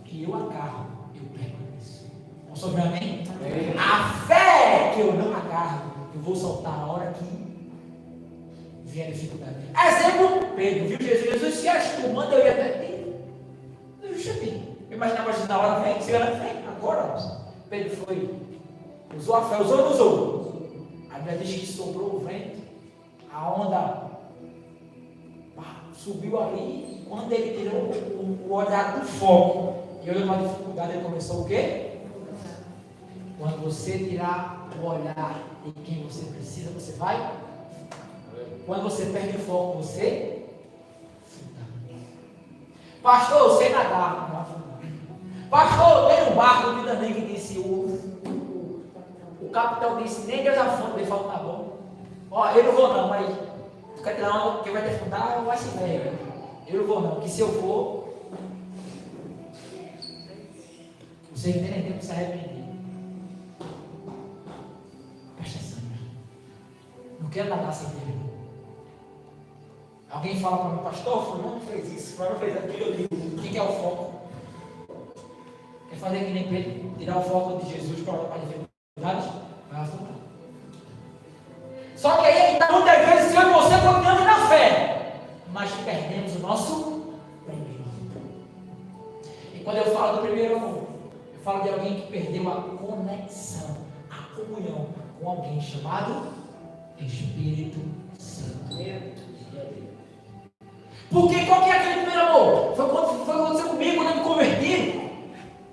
que eu agarro, eu permaneço. Vamos sobre amém? A fé que eu não agarro, eu vou soltar a hora que vier a dificuldade. Exemplo, Pedro, viu Jesus, se és tu, manda eu ir até ti. Deixa eu ir. Eu imaginava Jesus na hora, vem, chega na frente, agora. Pedro foi, usou a fé, usou ou não usou? A Bíblia diz que soprou o vento, a onda subiu ali, e quando ele tirou o olhar do foco e olhou para a dificuldade, ele começou o quê? Quando você tirar o olhar em quem você precisa, você vai? Quando você perde o foco, você? Pastor, eu sei nadar. Não afundar. Pastor, tem um barco aqui também que disse, o capitão disse, nem Deus afunda, ele falou, tá bom. Ó, eu não vou não, mas quer tirar uma que vai te afundar, vai se ver. Eu não vou não, que se eu for, você entende que se arrepender. Presta atenção. Não quero nadar sem Deus. Alguém fala para mim, pastor, fulano fez isso, fulano fez aquilo, eu digo, o que é o foco? Quer fazer que nem Pedro, tirar o foco de Jesus para olhar para a dificuldade? Vai afundar. Só que aí está muitas vezes eu e você continuamos na fé, mas perdemos o nosso primeiro amor. E quando eu falo do primeiro amor, eu falo de alguém que perdeu a conexão, a comunhão com alguém chamado Espírito Santo. Porque qual que é aquele primeiro amor? Foi quando aconteceu comigo, quando eu me converti.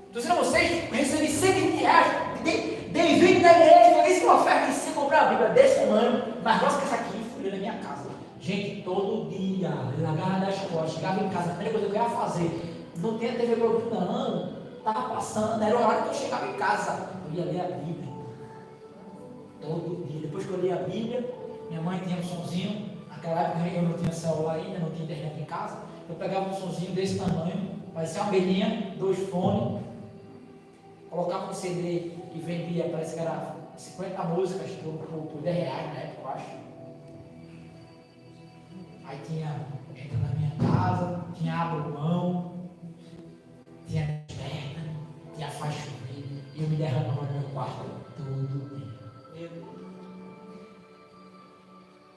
Estou dizendo a vocês, recebi 120 reais, dei 20 na igreja, falei isso uma oferta e você comprar a Bíblia desse tamanho, mas nossa, que essa aqui fui na minha casa. Gente, todo dia, na garra da escola, chegava em casa, a primeira coisa que eu ia fazer, não tinha TV Globo não, estava passando, era o horário que eu chegava em casa, eu ia ler a Bíblia. Todo dia, depois que eu li a Bíblia, minha mãe tinha um sonzinho. Naquela época eu não tinha celular ainda, não tinha internet em casa. Eu pegava um sonzinho desse tamanho, parecia uma abelhinha, 2 fones, colocava um CD e vendia, parece que era 50 músicas por 10 reais na época, eu acho. Aí tinha Entra na Minha Casa, tinha Abra Mão, tinha Desperta, tinha Faz Chover, e eu me derramava no meu quarto todo dia.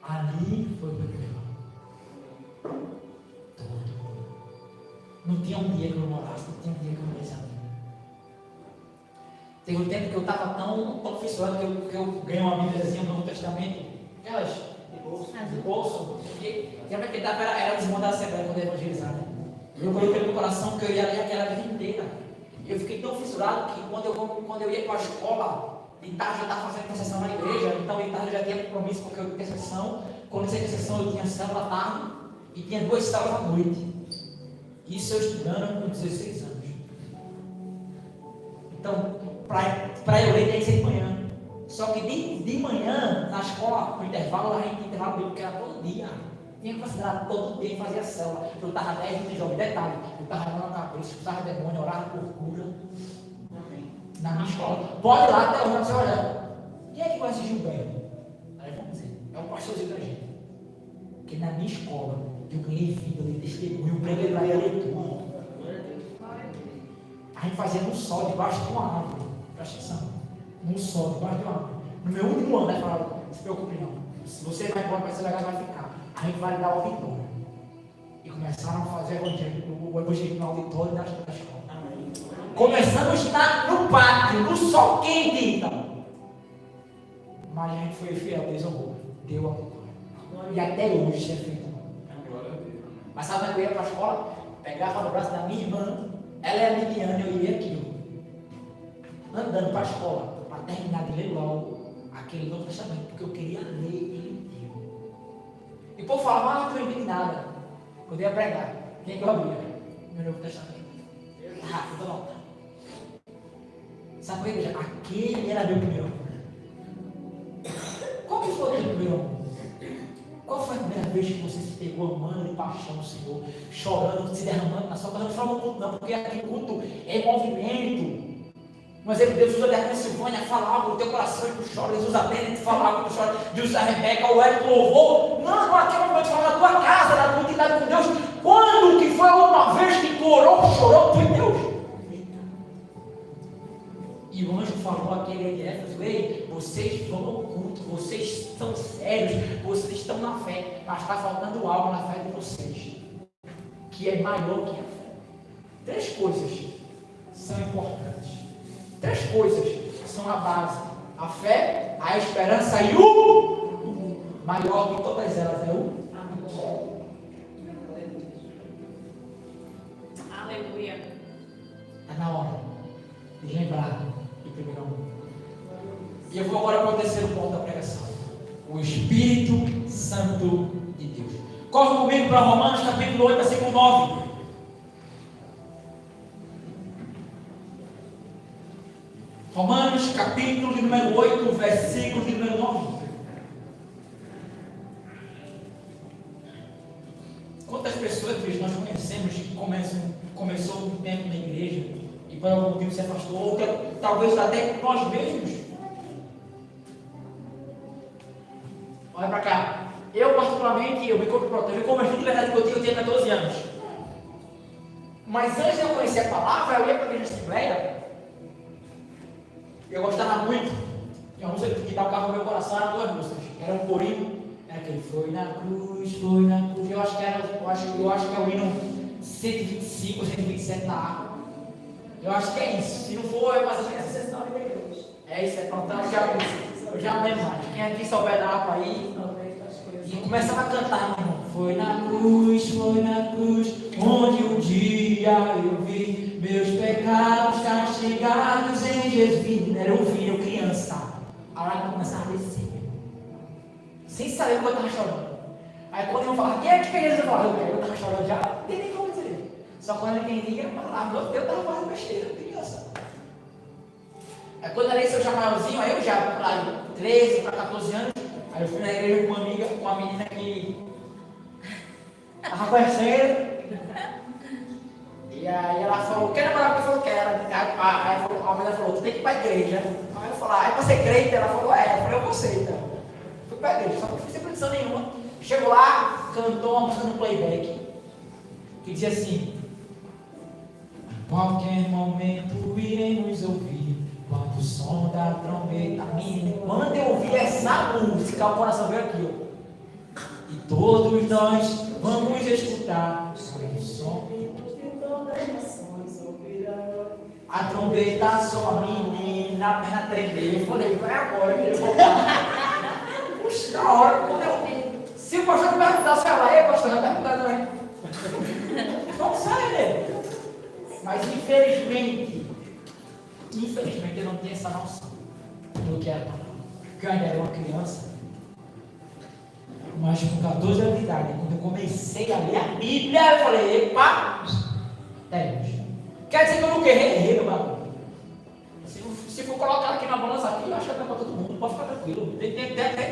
Ali foi o meu primeiro amor. Todo. Não tinha um dia que eu não orasse, não tinha um dia que eu não lesse a Bíblia. Teve um tempo que eu estava tão fissurado que eu ganhei uma Bíbliazinha no Novo Testamento, aquelas de bolso, porque lembra que dava era os irmãos da Assembleia quando eu evangelizar, né? Eu coloquei no meu coração que eu ia ler aquela vida inteira. E eu fiquei tão fissurado que quando eu ia para a escola, de tarde eu estava fazendo intercessão na igreja, então de tarde eu já tinha compromisso porque eu intercessão. Quando eu intercessão eu tinha célula à tarde e tinha 2 células à noite. Isso eu estudando com 16 anos. Então, para eu ler tem que ser de manhã. Só que de manhã, na escola, no intervalo, a gente intervalo bíblico, que era todo dia. Tinha que considerar todo dia e fazia célula. Eu estava 10 minutos de jovem. Detalhe, eu estava lá na cabeça, usava demônio, orava por cura. Na minha escola. Pode ir lá até hoje, você olha. Quem é que conhece Gilberto? Aí vamos dizer, é um pastorzinho da gente. Porque na minha escola, eu ganhei vida, eu dei testemunho, eu preguei para ele tudo. A gente fazia no sol, debaixo de uma árvore. Presta atenção. No sol, debaixo de uma árvore. No meu último ano, né? Falaram, não se preocupe não. Se você vai embora, vai ser legal, vai ficar. A gente vai dar o auditório. E começaram a fazer o evangelho no auditório da escola. Começamos no pátio, no sol quente, então. Mas a gente foi fiel, desonrou. Deu o auditório. E até hoje isso é feito. Mas sabe quando eu ia para a escola? Pegava no braço da minha irmã. Ela é mediana, eu ia aqui. Andando para a escola. Para terminar de ler logo aquele Novo Testamento. Porque eu queria ler ele inteiro. E o povo falava, que eu não entendi nada. Quando eu ia pregar. Quem que eu abria? Meu Novo Testamento. Rápido, não. Sabe por que? Aquele era meu primeiro amor. Qual que foi o teu primeiro amor? Qual foi a primeira vez que você se pegou amando de paixão no Senhor, chorando, se derramando na sua casa? Não chora no culto, não, porque aquele culto é movimento. Um exemplo, Deus usa a Silvânia, fala algo no teu coração e tu chora. Deus usa a Tênis, fala algo e tu chora. Deus usa a Rebeca, o Hélio, louvor. Não, aquele momento de falar na tua casa, na tua intimidade com Deus. Quando que foi a última vez que tu orou, chorou, foi Deus? E o anjo falou àquele de Éfeso: ei, vocês vão ao culto, vocês estão sérios, vocês estão na fé, mas está faltando algo na fé de vocês, que é maior que a fé. 3 coisas são importantes. 3 coisas são a base: a fé, a esperança e o maior de todas elas é o amor. Aleluia. Está na hora de lembrar do primeiro amor. E eu vou agora para o terceiro ponto da pregação: o Espírito Santo de Deus. Corre comigo para Romanos capítulo 8, versículo 9. Romanos capítulo de número 8, versículo de número 9. Quantas pessoas que nós conhecemos que começou um tempo na igreja e por algum motivo se afastou, ou talvez até nós mesmos? Olha para cá. Eu particularmente, eu me converti de verdade que eu tinha 14 anos. Mas antes de eu conhecer a palavra, eu ia para a igreja de Assembleia. Eu gostava muito. E a música que tocava no meu coração eram 2 músicas. Era um corinho. Era aquele foi na cruz, foi na cruz. Eu acho que é o hino 125, 127 na harpa. Eu acho que é isso. Se não for, é mais ou menos essa. É isso, é pronto. Eu já não lembro mais. Quem aqui souber da harpa aí. E começava a cantar, meu irmão. Foi na cruz, onde um dia eu vi meus pecados castigados em Jesus. Era eu criança. A hora que começava a descer, sem saber como eu estava chorando. Aí quando eu falava, quem é que fez isso? Eu falava, eu estava chorando já, não tem nem como dizer. Só quando eu entendia, eu falava, eu estava fazendo besteira, criança. Aí quando era esse eu já maiorzinho, aí eu já, lá, 13 para 14 anos, aí eu fui na igreja com uma amiga, com uma menina que estava conhecendo. E aí ela falou, quer namorar? Eu falei, quero. Aí a menina falou, tu tem que ir para a igreja. Aí eu falei, é para ser crente? Ela falou, é. Eu falei, eu vou ser, então. Fui para a igreja, só que não fiz sem condição nenhuma. Chegou lá, cantou uma música no playback, que dizia assim: qualquer momento iremos ouvir, quando o som da trombeta me manda eu ouvir essa música, o coração veio aqui, ó. E todos nós vamos escutar o som. A trombeta só a menina, a perna tremer. Eu falei, vai agora, eu queria voltar. Puxa, na hora, quando eu. Se o pastor me perguntasse, ela é, pastor, não perguntar também. Não sai, né? Mas infelizmente, eu não tenho essa noção do que era a palavra. Porque eu ainda era uma criança. Mas com 14 anos de idade, quando eu comecei a ler a Bíblia, eu falei, epa, até hoje. Quer dizer que eu nunca errei meu bagulho. Se for colocar aqui na balança aqui, eu acho que é para todo mundo. pode ficar tranquilo. Tem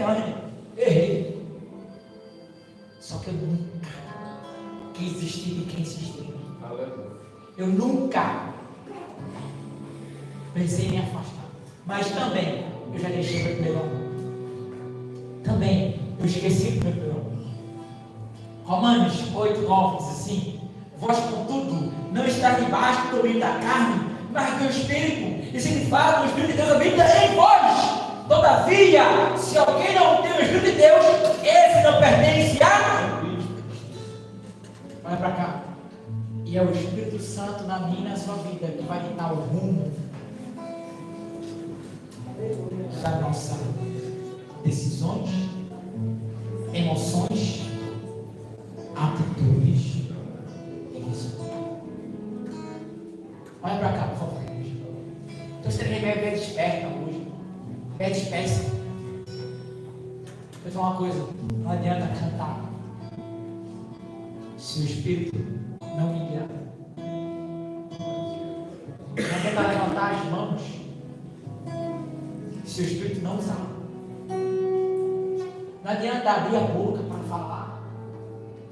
ânimo. Errei. Só que eu nunca quis desistir de quem insistiu em mim. Eu nunca pensei em me afastar. Mas também eu já deixei meu primeiro amor. Também eu esqueci do meu primeiro amor. Romanos 8:9 diz assim: vós, contudo, não estáis debaixo do domínio da carne, mas do Espírito. E significa que o Espírito de Deus habita em vós. Todavia, se alguém não tem o Espírito de Deus, esse não pertence a Cristo. Olha para cá. E é o Espírito Santo na minha e na sua vida que vai ditar o rumo da nossa decisões, emoções, atitudes e visões. Olha para cá, por favor. Então você tem que ver desperta hoje. É desperta. Vou falar uma coisa. Não adianta cantar se o Espírito não me guiar. Não adianta levantar as mãos se o Espírito não usar. Não adianta abrir a boca para falar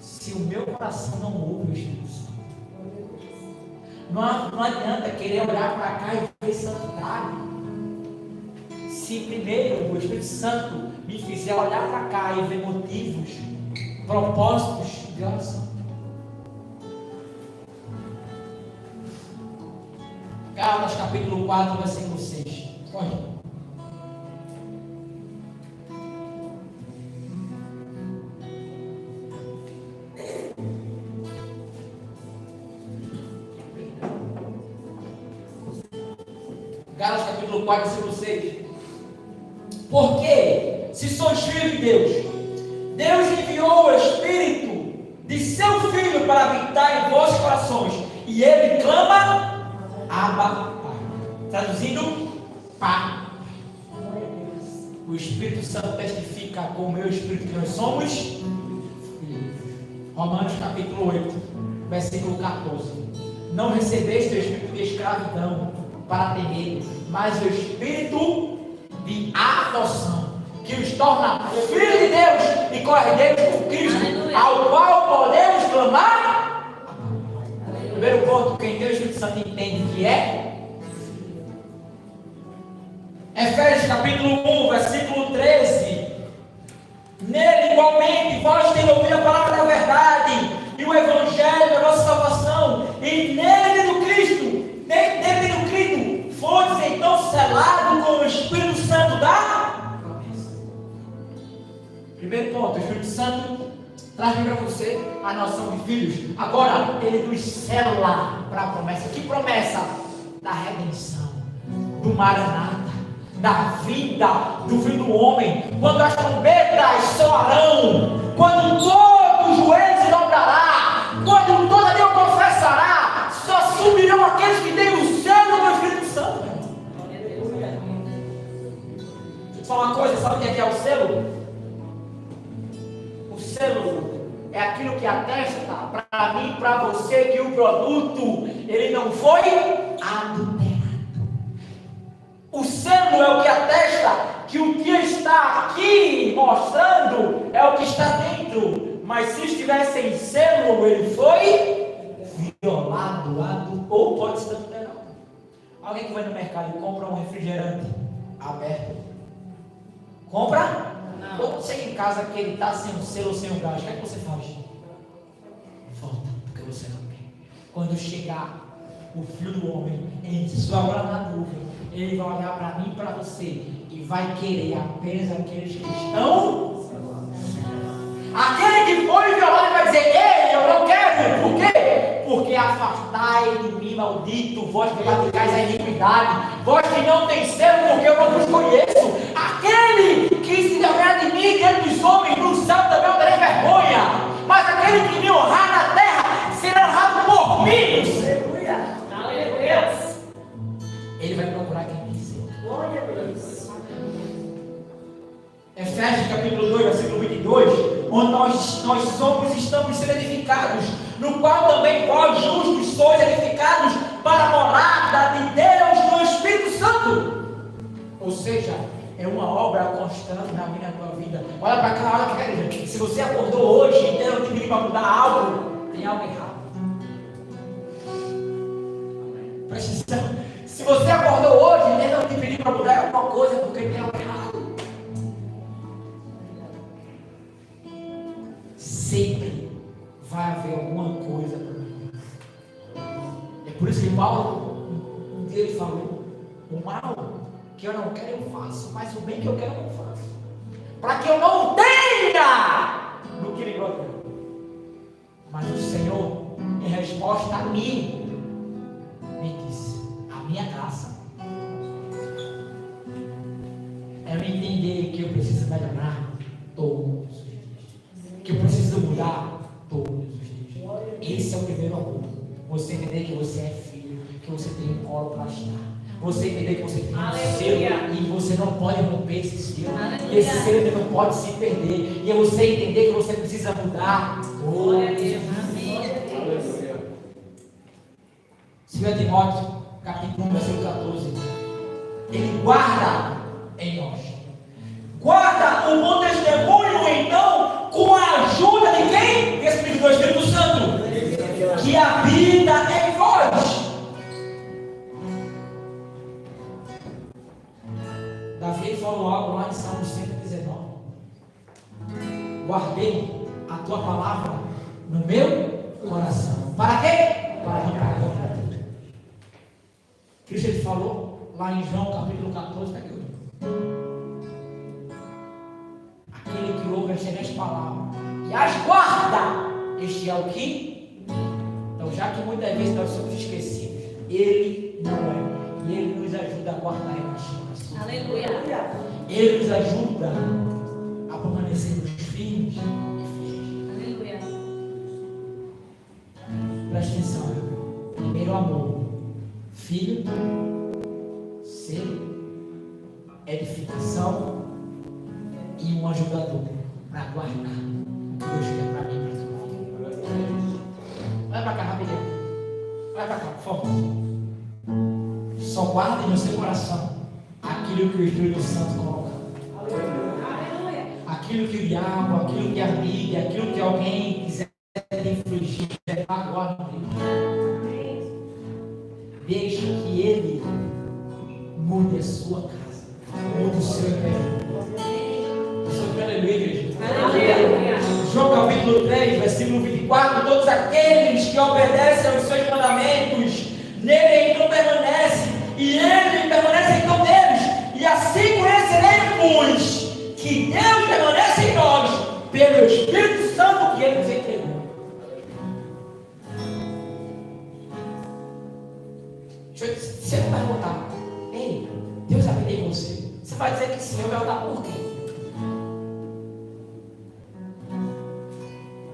se o meu coração não ouve o Espírito Santo. Não adianta querer olhar para cá e ver santidade se primeiro o Espírito Santo me fizer olhar para cá e ver motivos, propósitos de oração. Gálatas capítulo 4, versículo 6. Olha. Gálatas capítulo 4, versículo 6. Porque, se sois filhos de Deus, Deus enviou o Espírito de seu Filho para habitar em vossos corações, e Ele clama, Abba, Pai. Traduzindo, Pai. O Espírito Santo testifica com o meu Espírito que nós somos filhos. Romanos capítulo 8, versículo 14. Não recebeste o Espírito de escravidão para temer, mas o Espírito de adoção, que os torna filhos de Deus e cordeiros por Cristo, ao qual podemos clamar. Primeiro ponto, quem tem o Espírito Santo entende que é. Efésios capítulo 1, versículo 13. Nele igualmente vós tendes ouvido a palavra da verdade e o evangelho da nossa salvação, e nele do Cristo, nele do Cristo, fostes então selados com o Espírito Santo da promessa. Primeiro ponto, o Espírito Santo traz para você a noção de filhos. Agora, ele nos sela para a promessa. Que promessa? Da redenção, do Maranata, da vida do Filho do Homem. Quando as trombetas soarão, quando todo o joelho se dobrará, quando toda língua confessará, só subirão aqueles que têm o selo do Espírito Santo. Deixa eu te falar uma coisa, sabe o que é o selo? O selo é aquilo que atesta para mim e para você que o produto ele não foi adulterado. O selo é o que atesta que o que está aqui mostrando é o que está dentro. Mas se estiver sem selo, ele foi violado, ou pode ser adulterado. Alguém que vai no mercado e compra um refrigerante aberto, compra? Não. Quando chega em casa que ele está sem o selo, sem o gás, o que é que você faz? Volta, porque você não quer. Quando chegar o Filho do Homem em sua hora na nuvem, ele vai olhar para mim e para você e vai querer apenas aqueles que estão. Aquele que foi violado vai dizer: ei, eu não quero. Por quê? Porque afastai de mim, maldito, vós que praticais a iniquidade, vós que não tem selo, porque eu não vos conheço. Aquele que se lembrar de mim diante dos homens, no céu também eu terei vergonha. Mas aquele que me honrar na terra será honrado por mim. Aleluia. Ele vai procurar quem quiser. Glória a Deus. Efésios capítulo 2, versículo 22, onde estamos sendo edificados, no qual também vós justos sois edificados para a morada de Deus no Espírito Santo. Ou seja, é uma obra constante na minha tua vida. Olha para cá, olha para cá, igreja. Se você acordou hoje e entendeu que para mudar algo, tem algo errado. Presta atenção. Se você acordou hoje e entendeu que pedir para mudar alguma coisa, porque tem algo errado. Sempre vai haver alguma coisa para mudar. É por isso que Paulo, um dia ele falou: o mal que eu não quero eu faço, mas o bem que eu quero eu não faço, para que eu não tenha no que ele gosta. Mas o Senhor, em resposta a mim, me disse: a minha graça é eu entender que eu preciso melhorar todos os dias, que eu preciso mudar todos os dias. Esse é o primeiro amor. Você entender que você é filho, que você tem um colo para estar. Você entender que você tem um selo e você não pode romper esse selo. E esse selo não pode se perder. E é você entender que você precisa mudar. Glória a Deus. Amém. 2 Timóteo, capítulo 1, versículo 14. Ele guarda em nós. Guarda o bom testemunho, então, com a ajuda de quem? Espírito do Espírito Santo, que habita em vós. Davi falou algo lá em Salmo 119. Guardei a tua palavra no meu coração. Para quê? Para me pagar. Cristo ele falou lá em João capítulo 14, está aqui. Aquele que ouve as excelentes palavras e as guarda, este é o que? Então, já que muitas vezes nós somos esquecidos, ele não é. E ele nos ajuda a guardar em nosso coração. Aleluia. Ele nos ajuda a permanecermos firmes e fiéis. Aleluia. Presta atenção. Primeiro amor. Filho, selo, edificação e um ajudador para guardar o que Deus quer para mim e para tua vida. Olha para cá rapidinho. Olha para cá, por favor. Só guarde no seu coração aquilo que o Espírito Santo coloca. Aquilo que o diabo, aquilo que a mídia, aquilo que alguém quiser infligir, agora deixe que ele mude a sua casa, mude o seu império. Aleluia, igreja. João capítulo 3, versículo 24: todos aqueles que obedecem aos seus mandamentos, nele então permanece, e ele permanece então neles, e assim conheceremos que Deus permanece em nós, pelo Espírito Santo que ele nos entregou. Você não vai votar, ei, Deus habita em você. Você vai dizer que sim, eu vai votar por quê?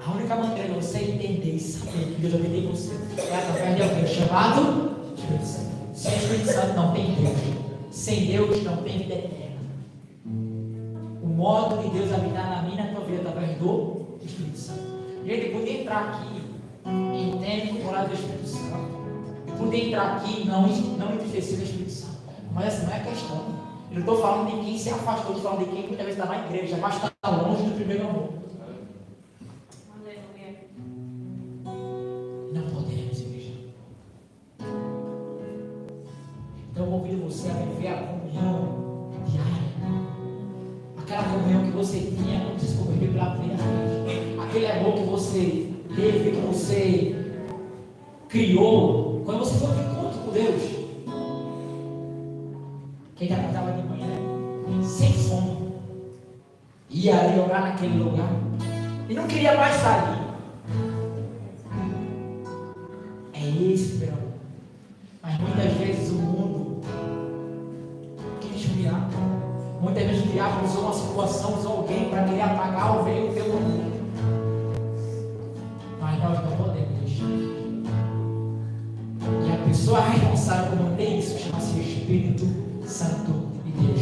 A única maneira de você entender e saber que Deus habita em você é através de alguém chamado Espírito Santo. Sem Espírito Santo não tem Deus. Sem Deus não tem vida eterna. O modo de Deus habitar na minha e na tua vida através do Espírito Santo. Ele podia entrar aqui em tempo por do Espírito Santo. Eu podia entrar aqui e não entristecer o Espírito Santo. Mas essa não é a questão. Eu não estou falando de quem se afastou, estou falando de quem muitas vezes está na igreja, mas está longe do primeiro amor. Não podemos, igreja. Então eu convido você a viver a comunhão diária. Aquela comunhão que você tinha quando você se converteu pela primeira vez. Aquele amor que você teve, que você criou quando você foi para o encontro com Deus. Quem acordava de manhã, sem fome, ia ali orar naquele lugar e não queria mais sair. É esse meu amor. Mas muitas vezes o mundo quis criar. Muitas vezes o diabo usou uma situação, usou alguém para querer apagar ou ver o teu amor. Mas nós não podemos deixar. E a pessoa responsável por manter isso chama-se Espírito Santo de Deus.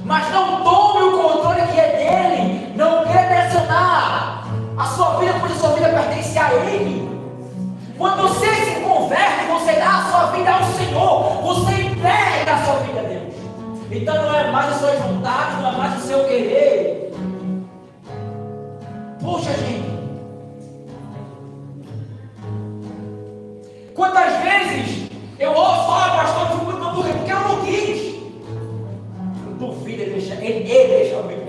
Mas não tome o controle que é dele. Não queira direcionar a sua vida, pois a sua vida pertence a ele. Quando você se converte, você dá a sua vida ao Senhor. Você entrega a sua vida a Deus. Então não é mais as suas vontades, não é mais o seu querer. Poxa, gente. Quantas vezes eu ouço falar, pastor, eu fui muito hambúrguer porque eu não quis. Eu duvido, ele deixa eu ver.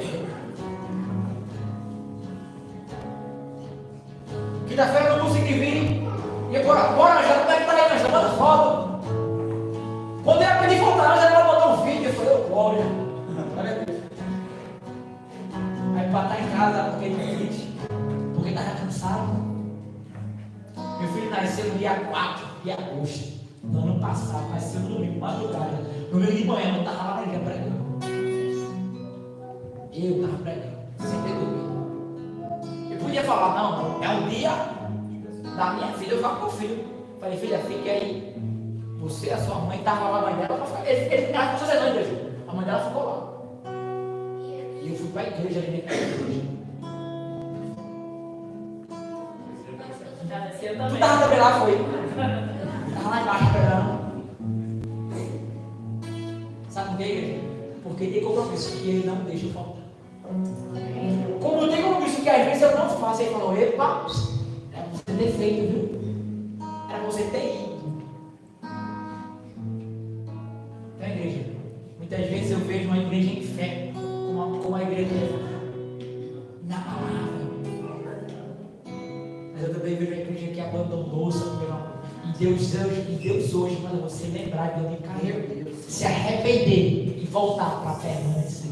Quinta-feira eu não consegui vir. E agora já como é que está aí? Nós já manda foto. Quando eu pedi foto, ela mandou um vídeo. Eu falei, ô glória. Aí para estar em casa, porque porque estava cansado. Meu filho nasceu no dia 4 de agosto do ano passado. Nasceu no domingo, madrugada. No domingo de manhã, eu estava lá na igreja pregando. Eu estava pregando, sem ter dormido. Eu podia falar, não, é um dia da minha filha, eu falo com o filho. Falei, filha, fique aí. Você e a sua mãe estavam lá, a mãe dela. Ele ficava com você na igreja. A mãe dela ficou lá. E eu fui para a igreja, ali dentro da igreja. Tu estava também lá, foi? Estava lá embaixo esperando. Sabe por quê, igreja? Porque tem compromisso que ele não deixa eu faltar. Como tem compromisso que às vezes eu não faço, ele falou, epa, era você ter feito, viu? Era você ter ido. Então, igreja, muitas vezes eu vejo uma igreja em fé, como a igreja na palavra. Mas eu também vejo a igreja que abandonou, sabe, meu irmão? E Deus hoje manda você lembrar de onde caiu, se arrepender e voltar para a permanência.